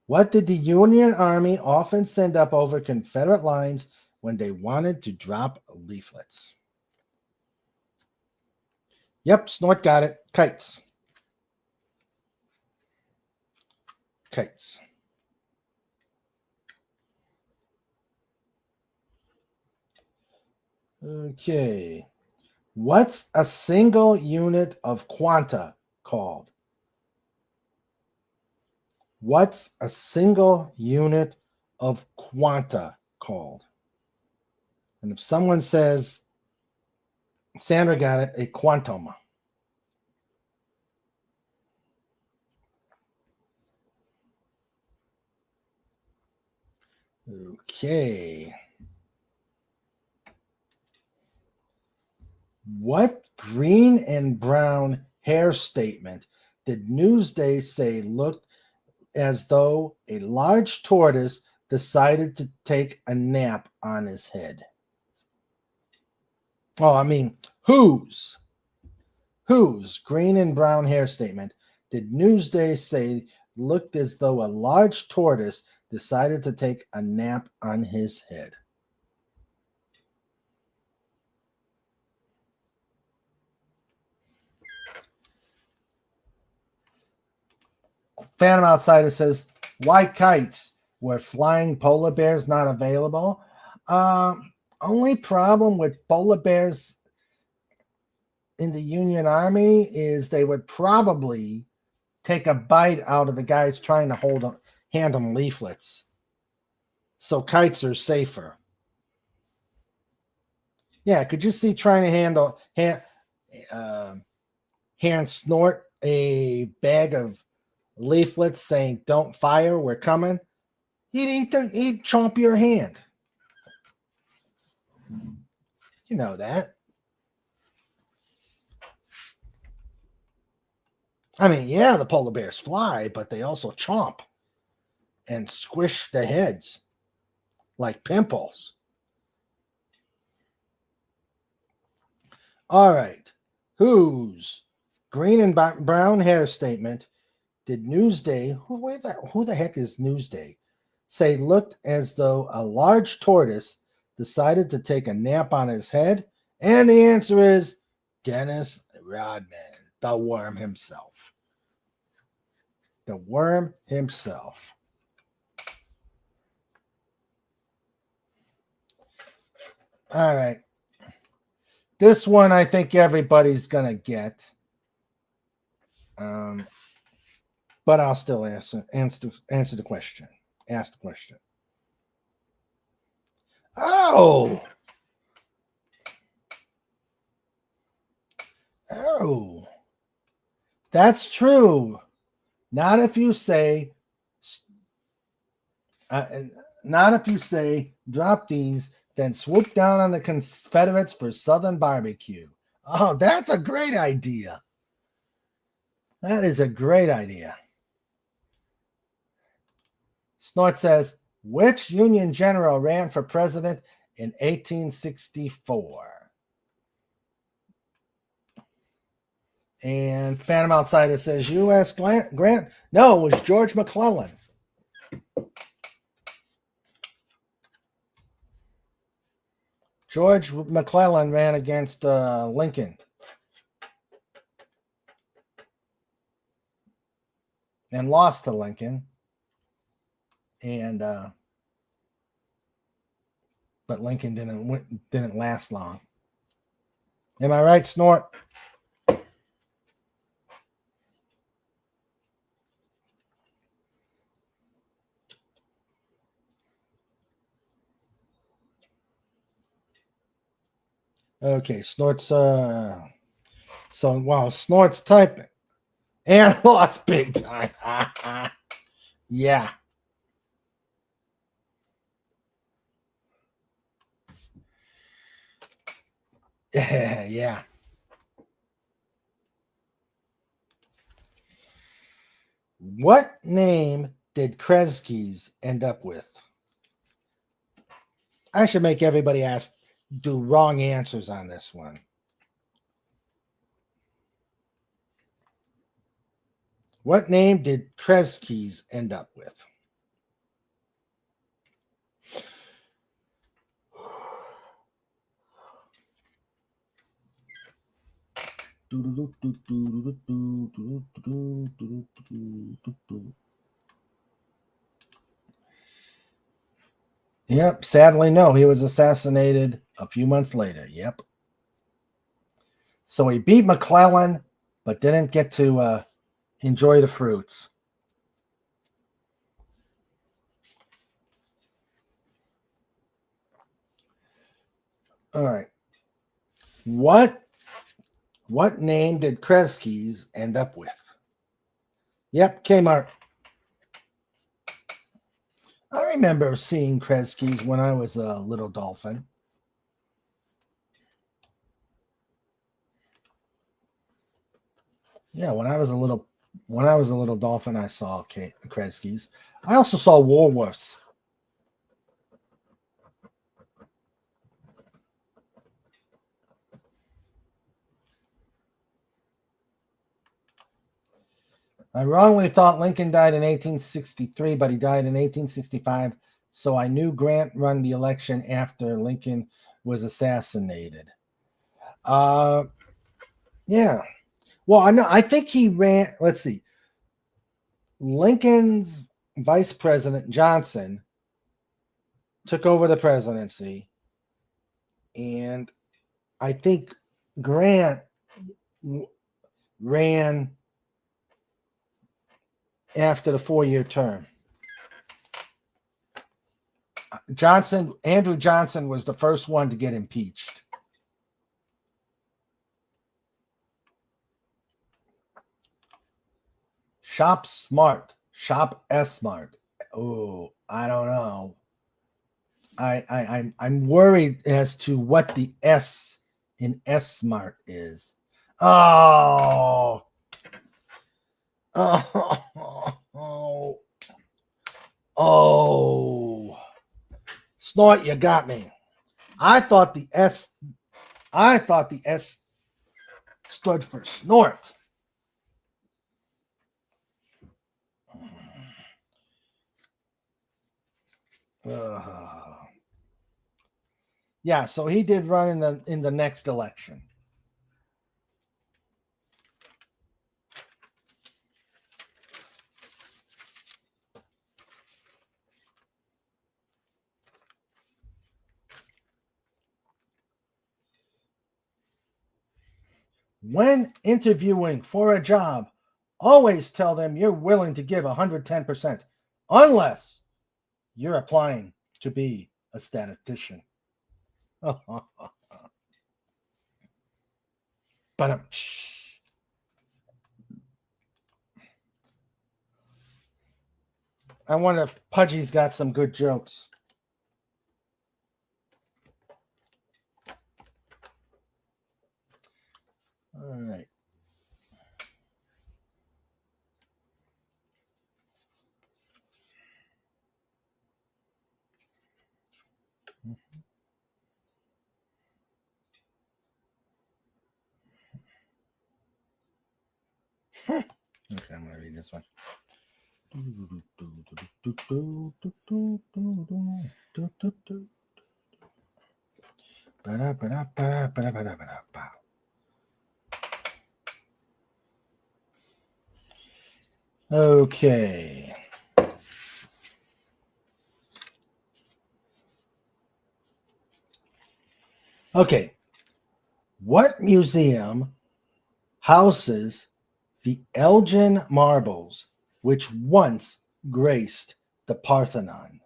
Speaker 2: What did the Union Army often send up over Confederate lines when they wanted to drop leaflets? Yep, Snort got it. Kites. Okay. What's a single unit of quanta called? What's a single unit of quanta called? And if someone says, Sandra got it, a quantum. Okay. What green and brown hair statement did Newsday say looked as though a large tortoise decided to take a nap on his head? Oh, I mean, whose green and brown hair statement did Newsday say looked as though a large tortoise decided to take a nap on his head? Phantom Outsider says, why kites? Were flying polar bears not available? Only problem with polar bears in the Union Army is they would probably take a bite out of the guys trying to hand them leaflets. So kites are safer. Yeah, could you see trying to hand Snort a bag of leaflets saying "Don't fire, we're coming"? He'd chomp your hand. You know that. I mean, yeah, the polar bears fly, but they also chomp and squish the heads like pimples. All right. Whose green and brown hair statement did Newsday, who the heck is Newsday, say looked as though a large tortoise decided to take a nap on his head? And the answer is Dennis Rodman, the worm himself. The worm himself. All right. This one I think everybody's going to get. But I'll still answer the question. Ask the question. Oh. That's true. Not if you say drop these, then swoop down on the Confederates for Southern barbecue. Oh, that's a great idea. That is a great idea. Snort says, which Union general ran for president in 1864? And Phantom Outsider says, U.S. Grant? No, it was George McClellan. George McClellan ran against Lincoln. And lost to Lincoln. And but Lincoln didn't last long. Am I right, Snort? Okay, Snort's Snort's typing. And lost big time. Yeah. Yeah. What name did Kresge's end up with? I should make everybody do wrong answers on this one. What name did Kresge's end up with? Yep, sadly, no. He was assassinated a few months later. Yep. So he beat McClellan, but didn't get to enjoy the fruits. All right. What name did Kresge's end up with? Yep, Kmart. I remember seeing Kresge's when I was a little dolphin. Yeah, when I was a little dolphin, I saw Kresge's. I also saw Woolworths. I wrongly thought Lincoln died in 1863, but he died in 1865. So I knew Grant won the election after Lincoln was assassinated. Yeah. Well, I think he ran. Let's see. Lincoln's vice president Johnson took over the presidency, and I think Grant ran after the 4-year term. Andrew Johnson was the first one to get impeached. Shop smart. Shop S-smart. Oh, I don't know. I'm worried as to what the S in S-smart is. Oh. Oh. Snort, you got me. I thought the S stood for snort. Yeah, so he did run in the next election. When interviewing for a job, always tell them you're willing to give 110%, unless you're applying to be a statistician. But I wonder if Pudgy's got some good jokes. All right. Okay, I'm going to read this one. Okay. Okay. What museum houses the Elgin marbles which once graced the Parthenon?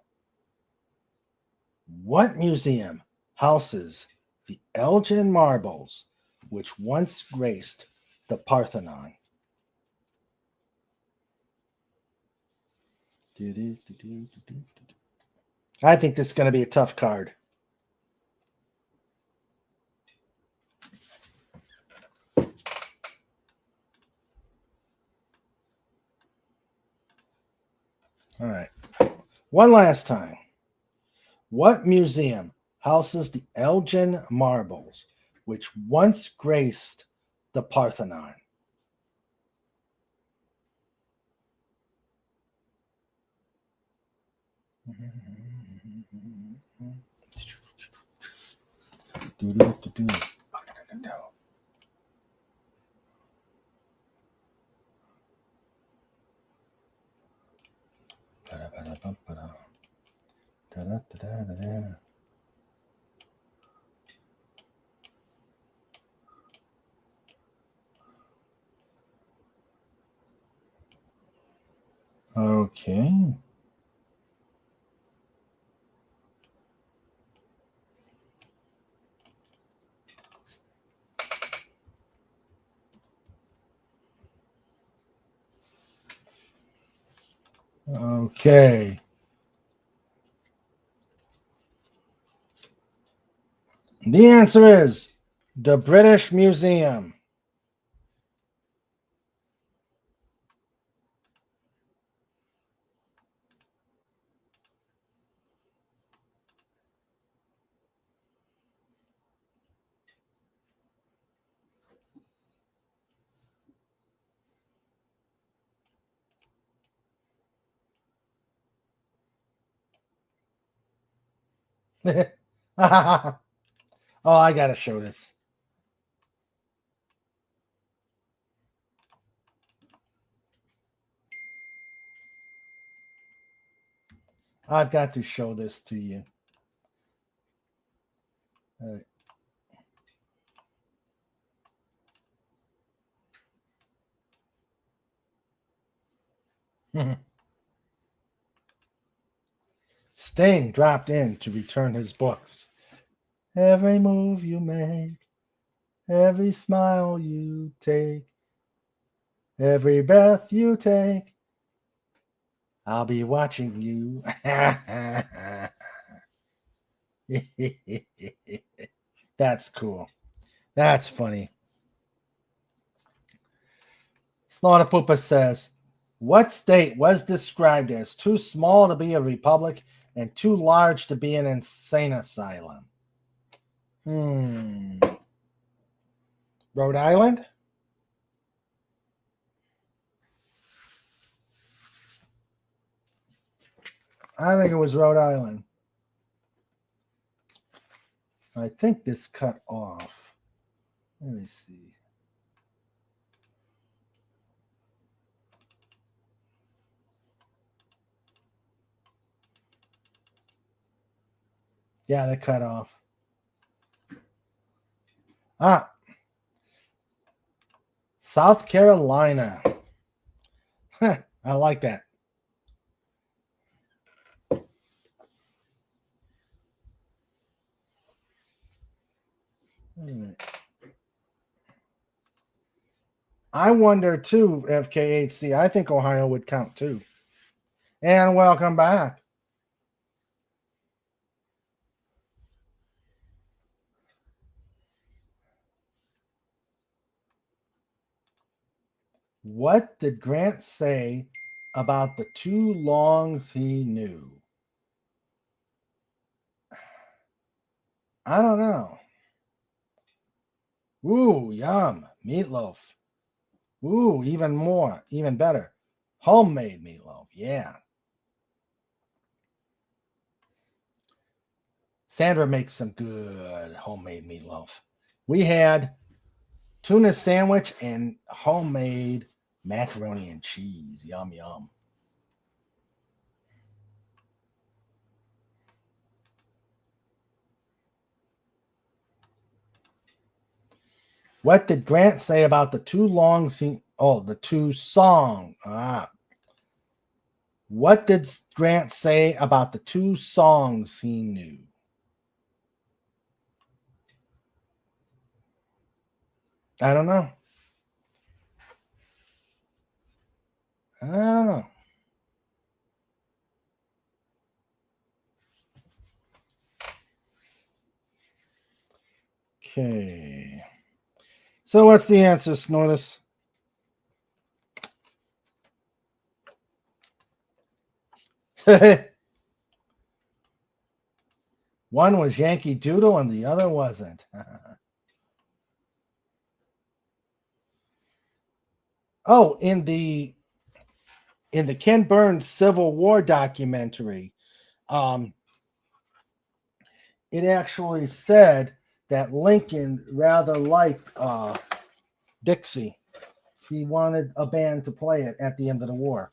Speaker 2: What museum houses the Elgin marbles which once graced the Parthenon? I think this is going to be a tough card. All right. One last time. What museum houses the Elgin marbles which once graced the Parthenon? Okay. Okay. The answer is the British Museum. Oh, I got to show this. I've got to show this to you. All right. Sting dropped in to return his books. Every move you make, every smile you take, every breath you take, I'll be watching you. That's cool. That's funny. Slaughterpoopa says, what state was described as too small to be a republic and too large to be an insane asylum? Rhode Island? I think it was Rhode Island. I think this cut off. Let me see. Yeah, they cut off. South Carolina. I like that. I wonder too, FKHC. I think Ohio would count too. And welcome back. What did Grant say about the two longs he knew? I don't know. Ooh, yum. Meatloaf. Ooh, even more. Even better. Homemade meatloaf. Yeah. Sandra makes some good homemade meatloaf. We had tuna sandwich and homemade macaroni and cheese. Yum, yum. What did Grant say about the two long scene? Oh, the two song. What did Grant say about the two songs he knew? I don't know. I don't know. Okay. So what's the answer, Snortus? One was Yankee Doodle and the other wasn't. Oh, in the Ken Burns Civil War documentary, it actually said that Lincoln rather liked Dixie. He wanted a band to play it at the end of the war.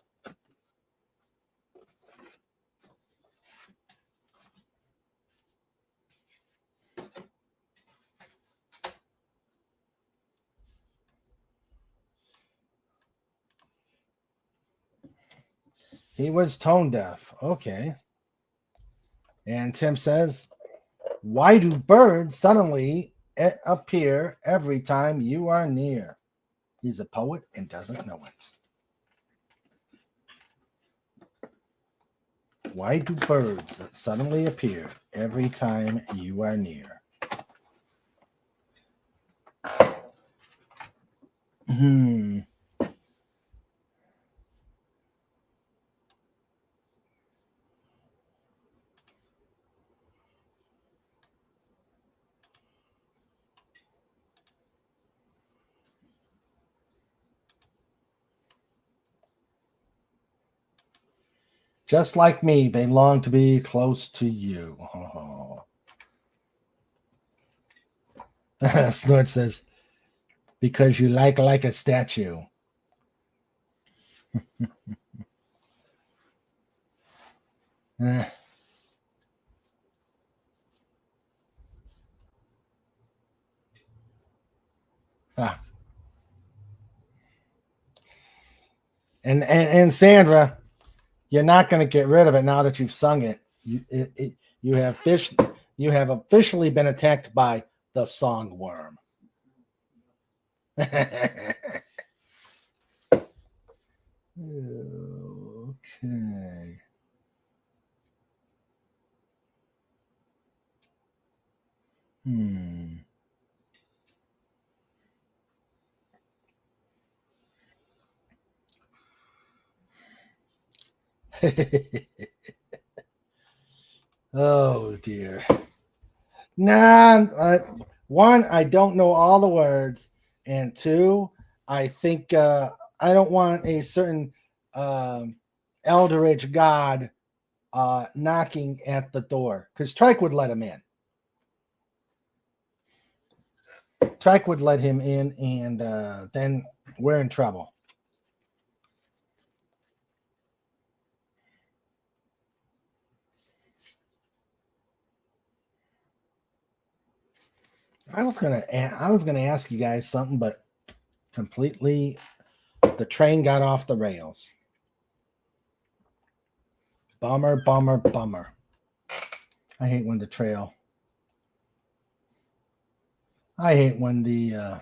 Speaker 2: He was tone deaf. Okay. And Tim says, why do birds suddenly appear every time you are near? He's a poet and doesn't know it. Why do birds suddenly appear every time you are near? Just like me, they long to be close to you. Oh. Snort says, because you like a statue. Ah. And Sandra, you're not going to get rid of it now that you've sung it. You have officially been attacked by the song worm. Okay. Oh dear. Nah, one, I don't know all the words, and two, I think I don't want a certain eldritch god knocking at the door because Trike would let him in. Trike would let him in, and then we're in trouble. I was gonna ask you guys something, but completely the train got off the rails. Bummer, bummer, bummer. I hate when the trail. I hate when the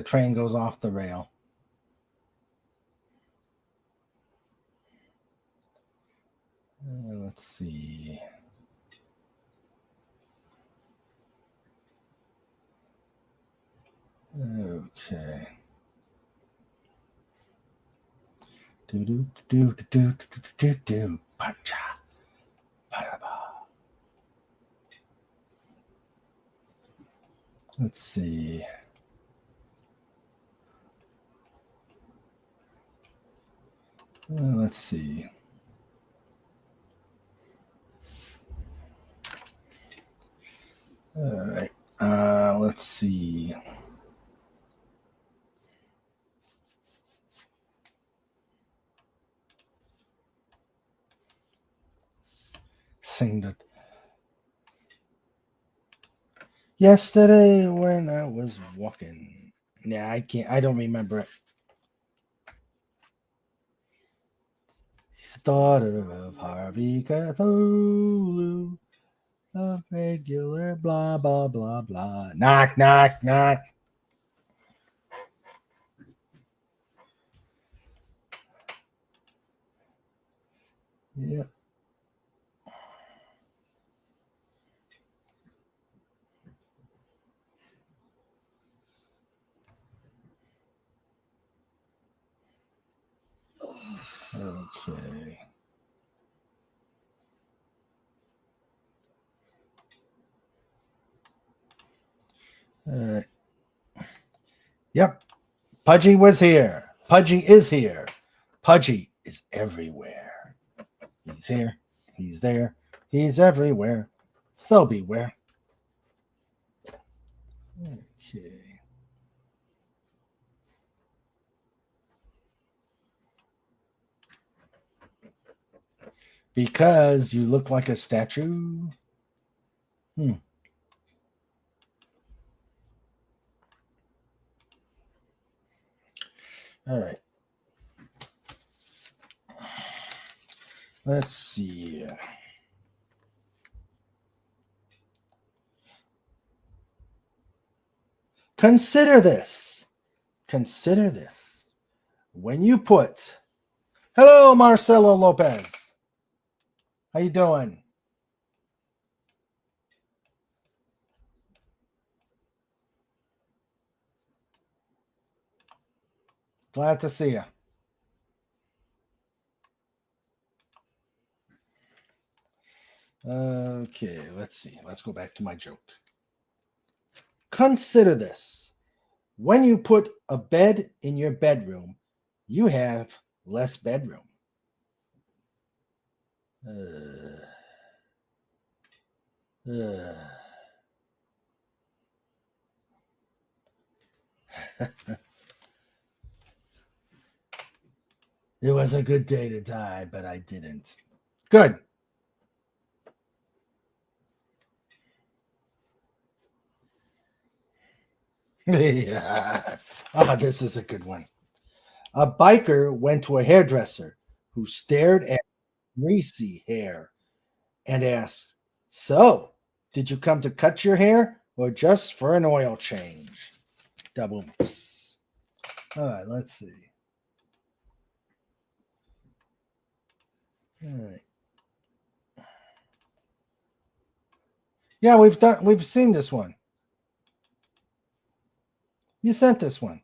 Speaker 2: train goes off the rail. Let's see. Okay. Do do do do do do do do. Pacha. Let's see. Let's see. All right. Let's see. Sing that. Yesterday when I was walking. Yeah, I can't. I don't remember it. He's the daughter of Harvey Cthulhu, a regular blah blah blah blah. Knock knock knock. Yeah. Okay. All right. Yep. Pudgy was here. Pudgy is here. Pudgy is everywhere. He's here. He's there. He's everywhere. So beware. Okay. Because you look like a statue. All right. Let's see. Consider this. Consider this. When you put, hello, Marcelo Lopez. How you doing? Glad to see you. Okay, let's see. Let's go back to my joke. Consider this. When you put a bed in your bedroom, you have less bedroom. It was a good day to die, but I didn't. Good. Yeah. Oh, this is a good one. A biker went to a hairdresser who stared at greasy hair and asked, "So, did you come to cut your hair or just for an oil change?" Double mix. All right, let's see. All right. Yeah, we've seen this one. You sent this one.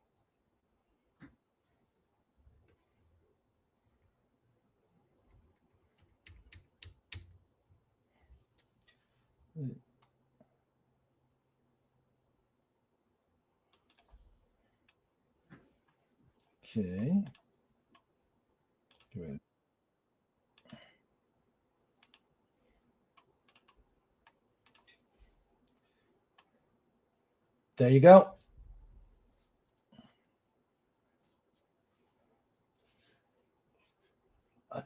Speaker 2: Okay. There you go.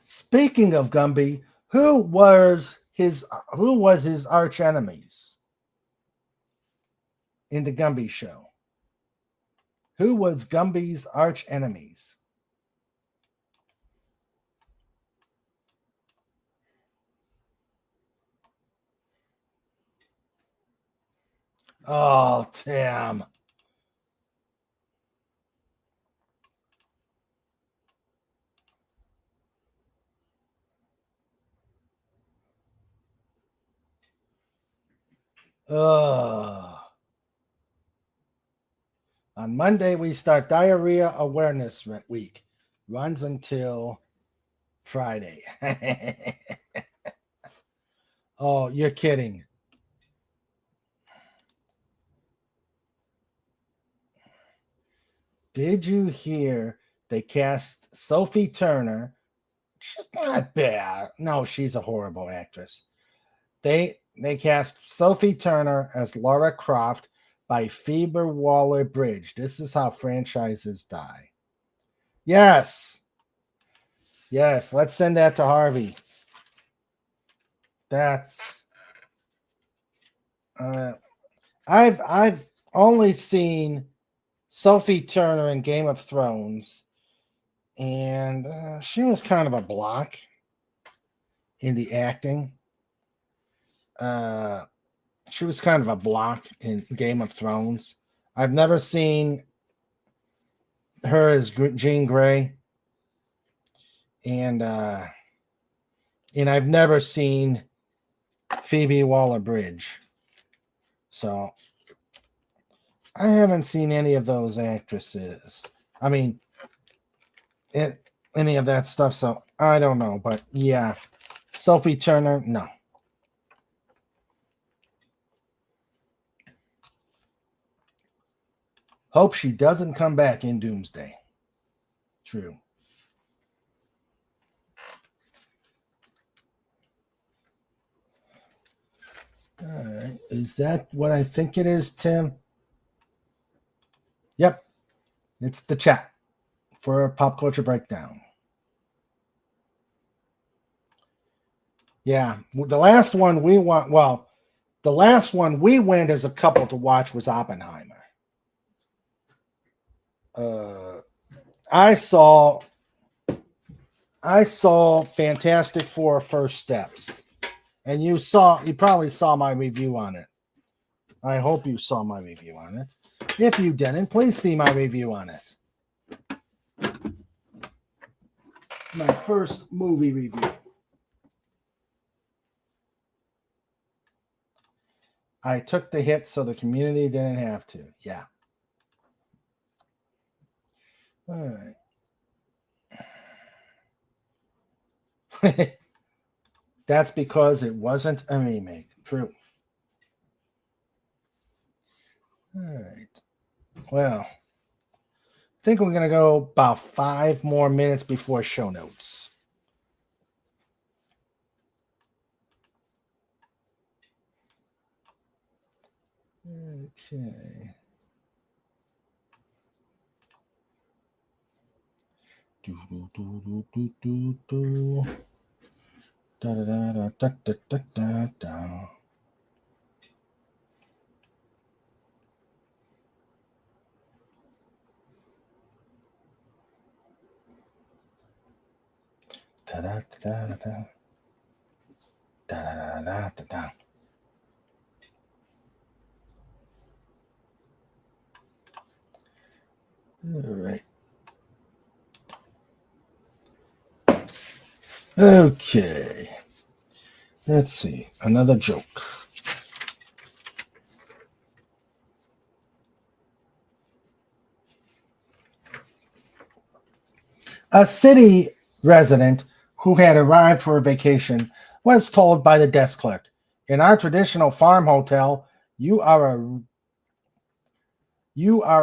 Speaker 2: Speaking of Gumby, who was his arch enemies in the Gumby show? Who was Gumby's arch enemies? Oh, Tim. On Monday, we start Diarrhea Awareness Week. Runs until Friday. Oh, you're kidding. Did you hear they cast Sophie Turner? She's not bad. No, she's a horrible actress. They cast Sophie Turner as Laura Croft by Phoebe Waller-Bridge. This is how franchises die. Yes. Yes, let's send that to Harvey. That's I've only seen Sophie Turner in Game of Thrones, and she was kind of a block in the acting. She was kind of a block in Game of Thrones. I've never seen her as Jean Grey, and I've never seen Phoebe Waller-Bridge. So I haven't seen any of those actresses. I mean, any of that stuff. So I don't know, but yeah, Sophie Turner, no. Hope she doesn't come back in Doomsday. True. All right. Is that what I think it is, Tim? Yep. It's the chat for a pop culture breakdown. Yeah. The last one we went as a couple to watch was Oppenheimer. I saw Fantastic Four First Steps, and you probably saw my review on it. I hope you saw my review on it. If you didn't, please see my review on it. My first movie review. I took the hit so the community didn't have to. Yeah. All right. That's because it wasn't a remake. True. All right. Well, I think we're going to go about 5 more minutes before show notes. Okay. Da da da da da da da da da. Da da da da da. Da da da da da. All right. Okay. Let's see. Another joke. A city resident who had arrived for a vacation was told by the desk clerk, "In our traditional farm hotel, you are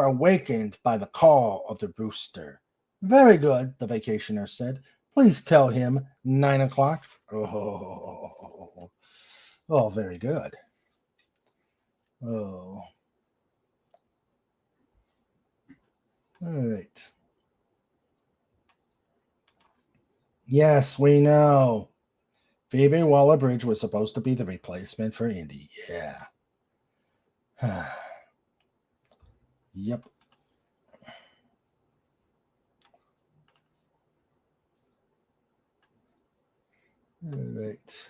Speaker 2: awakened by the call of the rooster." "Very good," the vacationer said. Please tell him 9 o'clock. Oh, very good. Oh. All right. Yes, we know. Phoebe Waller-Bridge was supposed to be the replacement for Indy. Yeah. Yep. All right.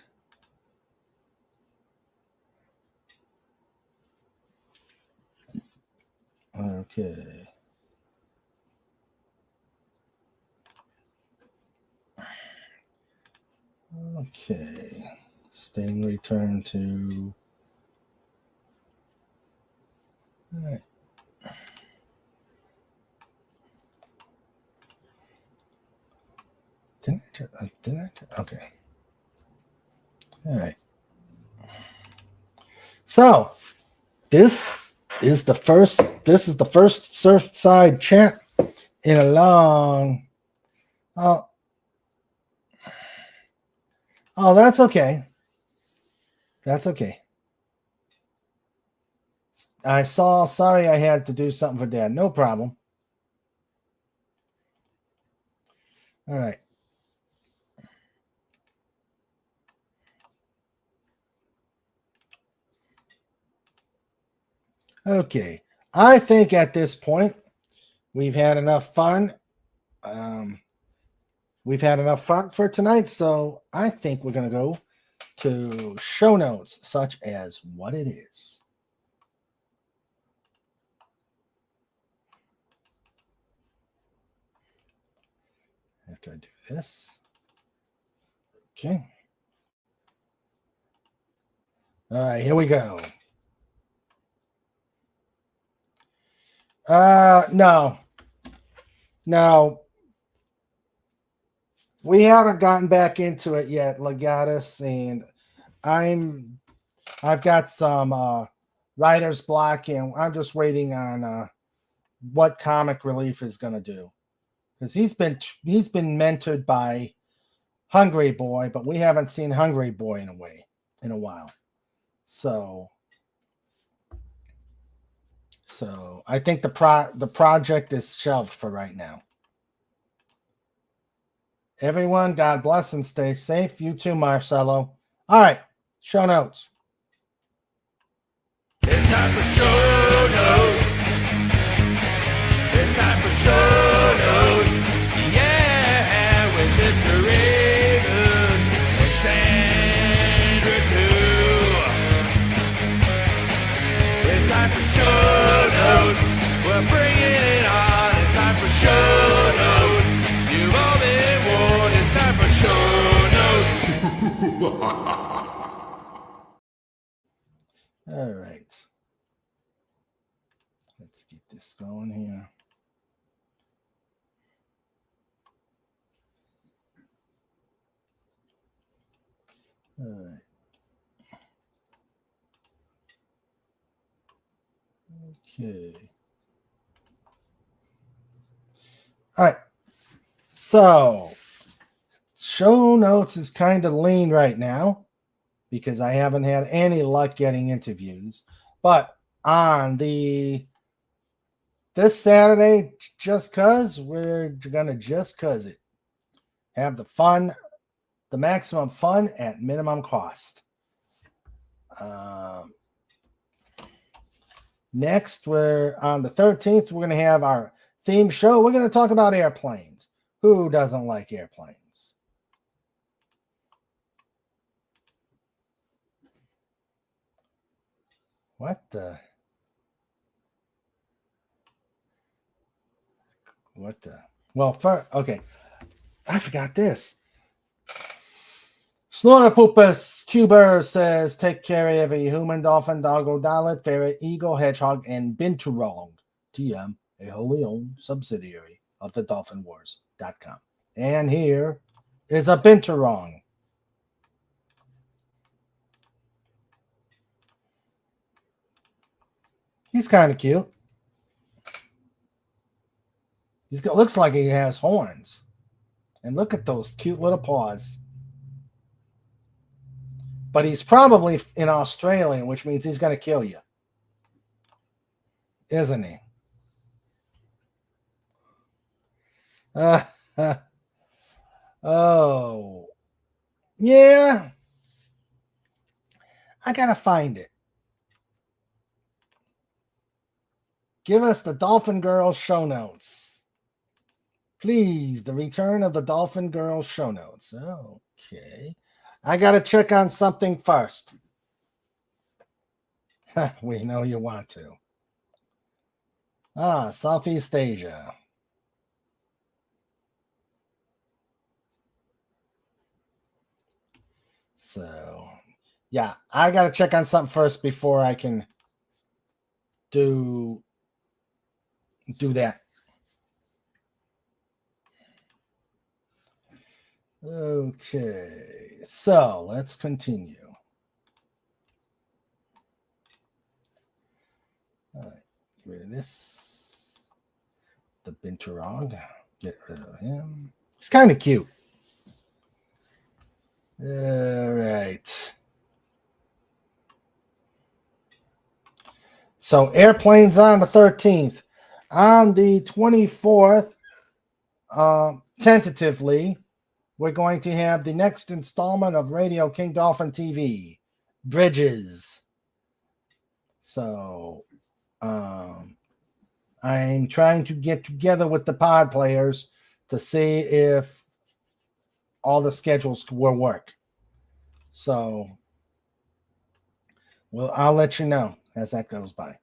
Speaker 2: Okay. Okay. Sting return to. All right. Did I? Okay. All right. So this is the first. This is the first Surfside chat in a long. Oh, that's okay. That's okay. I saw. Sorry, I had to do something for Dad. No problem. All right. Okay. I think at this point we've had enough fun. We've had enough fun for tonight, so I think we're going to go to show notes, such as what it is. After I do this. Okay. All right, here we go. No. We haven't gotten back into it yet, Legatus, and I've got some writer's block, and I'm just waiting on what Comic Relief is going to do, because he's been mentored by Hungry Boy, but we haven't seen Hungry Boy in a while. So I think the project is shelved for right now. Everyone, God bless and stay safe. You too, Marcelo. All right, show notes.
Speaker 3: It's time for show notes. It's time for show notes. Yeah, with Mr. Raven and Sandra too. It's time for show notes. We're bringing it on. It's time for show notes. You've all been warned. It's time for show notes.
Speaker 2: All right. Let's get this going here. All right. Okay. All right. So, show notes is kind of lean right now because I haven't had any luck getting interviews. But on this Saturday, just cuz we're gonna just cuz it. Have the fun, the maximum fun at minimum cost. Next, we're on the 13th. We're going to have our theme show. We're going to talk about airplanes. Who doesn't like airplanes? What the? Well, okay. I forgot this. Snorapupus Cuber says, take care of every human, dolphin, doggo, dalit, ferret, eagle, hedgehog, and binturong. TM, a wholly owned subsidiary of the dolphinwars.com. And here is a binturong. He's kind of cute. Looks like he has horns. And look at those cute little paws. But he's probably in Australia, which means he's going to kill you. Isn't he? Oh. Yeah. I got to find it. Give us the Dolphin Girls show notes. Please, the return of the Dolphin Girls show notes. Okay. I got to check on something first. We know you want to. Southeast Asia. So, yeah, I got to check on something first before I can do that. Okay, so let's continue. All right, get rid of this. The Binturong, get rid of him. He's kind of cute. All right. So airplanes on the 13th. On the 24th, tentatively, we're going to have the next installment of Radio King Dolphin TV, Bridges. So I'm trying to get together with the pod players to see if all the schedules will work. So I'll let you know as that goes by.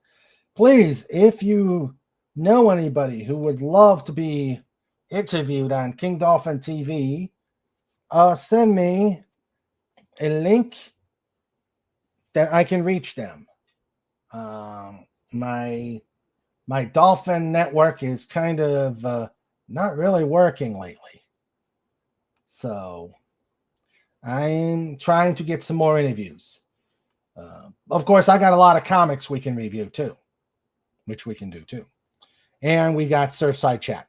Speaker 2: Please, if you know anybody who would love to be interviewed on King Dolphin TV, send me a link that I can reach them. My Dolphin network is kind of not really working lately. So I'm trying to get some more interviews. Of course, I got a lot of comics we can review too, which we can do too. And we got Surfside Chat.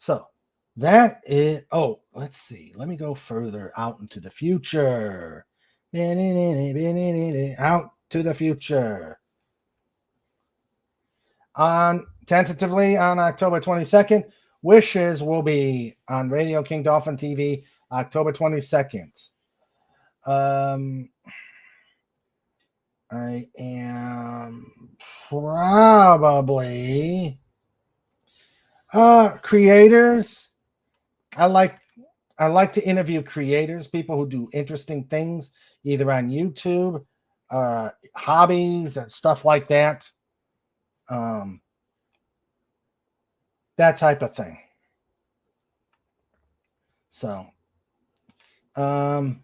Speaker 2: So that is, let's see. Let me go further out into the future. Out to the future. Tentatively on October 22nd, Wishes will be on Radio King Dolphin TV October 22nd. I am probably creators. I like to interview creators, people who do interesting things, either on YouTube, hobbies and stuff like that. That type of thing. So, I've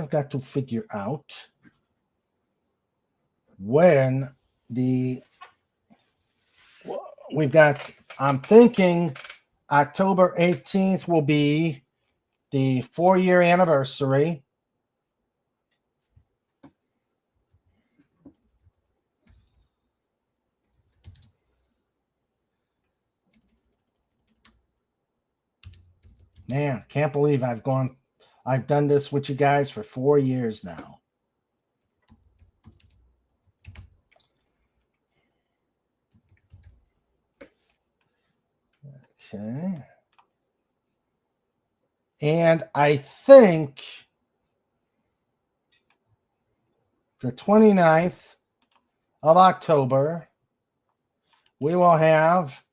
Speaker 2: got to figure out when I'm thinking October 18th will be the 4-year anniversary. Man, can't believe I've done this with you guys for 4 years now. Okay. And I think the 29th of October, we will have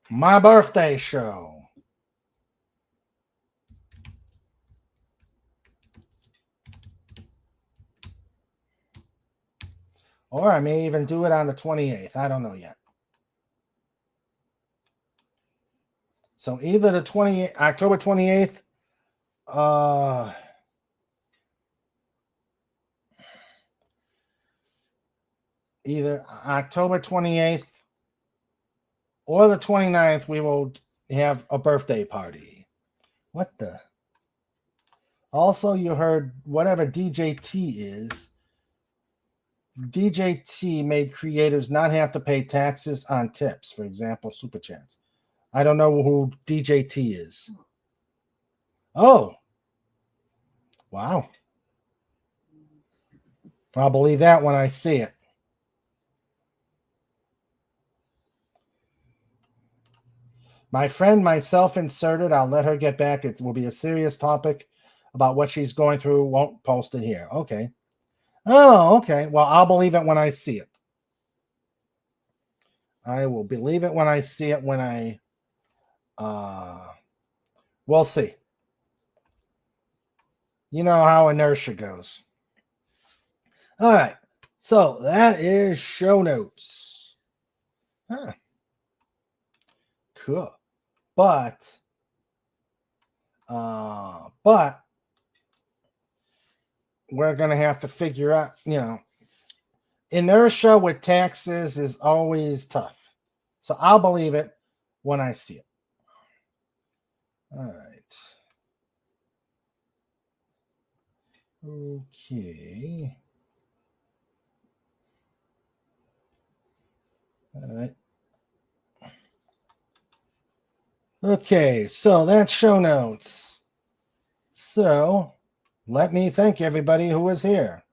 Speaker 2: my birthday show. Or I may even do it on the 28th. I don't know yet. So either the October 28th, either October 28th or the 29th, we will have a birthday party. What the? Also, you heard whatever DJT is. DJT made creators not have to pay taxes on tips, for example, super chats. I don't know who DJT is. Oh, wow. I'll believe that when I see it. My friend, myself inserted. I'll let her get back. It will be a serious topic about what she's going through. Won't post it here. Okay. Oh, okay. Well, I'll believe it when I see it. I will believe it when I see it when I we'll see. You know how inertia goes. All right. So that is show notes. Huh. Cool. But we're going to have to figure out, inertia with taxes is always tough. So I'll believe it when I see it. All right. Okay. All right. Okay, so that's show notes. So let me thank everybody who was here.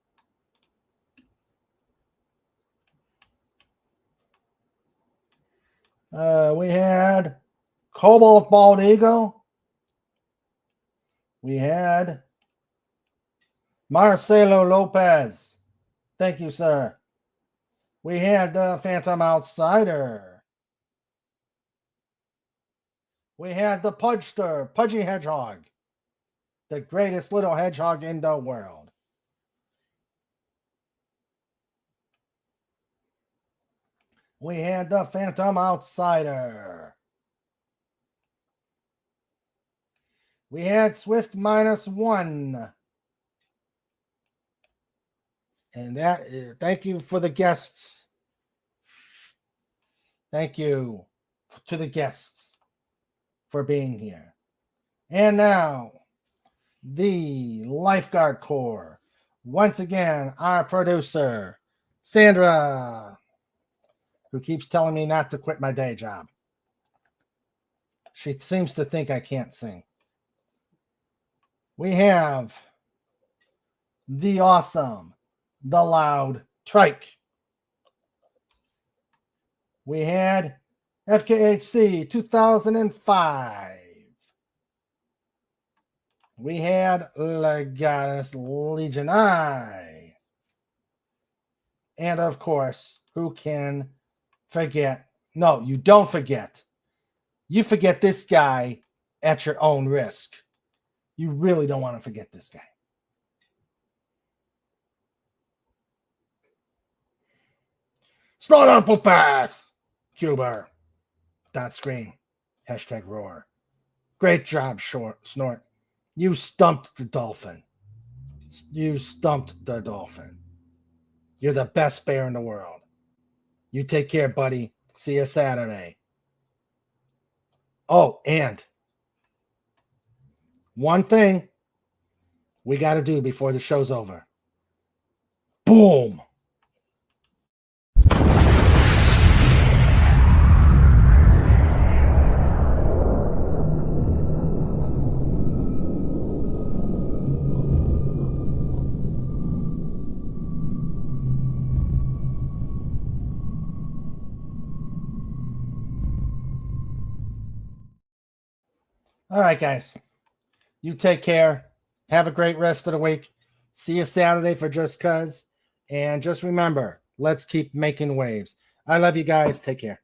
Speaker 2: We had Cobalt Bald Eagle. We had Marcelo Lopez. Thank you, sir. We had the Phantom Outsider. We had the Pudgster, Pudgy Hedgehog, the greatest little hedgehog in the world. We had the Phantom Outsider. We had Swift -1. And that, thank you for the guests. Thank you to the guests for being here. And now, the Lifeguard Corps. Once again, our producer, Sandra, who keeps telling me not to quit my day job. She seems to think I can't sing. We have the awesome, the loud Trike. We had FKHC 2005. We had Legatus Legion I. And of course, who can forget? No, you don't forget. You forget this guy at your own risk. You really don't want to forget this guy. Start up a pass, Cuber. Dot screen. Hashtag roar. Great job, Snort. You stumped the dolphin. You stumped the dolphin. You're the best bear in the world. You take care, buddy. See you Saturday. Oh, and one thing we got to do before the show's over. Boom. All right, guys. You take care. Have a great rest of the week. See you Saturday for Just Cuz. And just remember, let's keep making waves. I love you guys. Take care.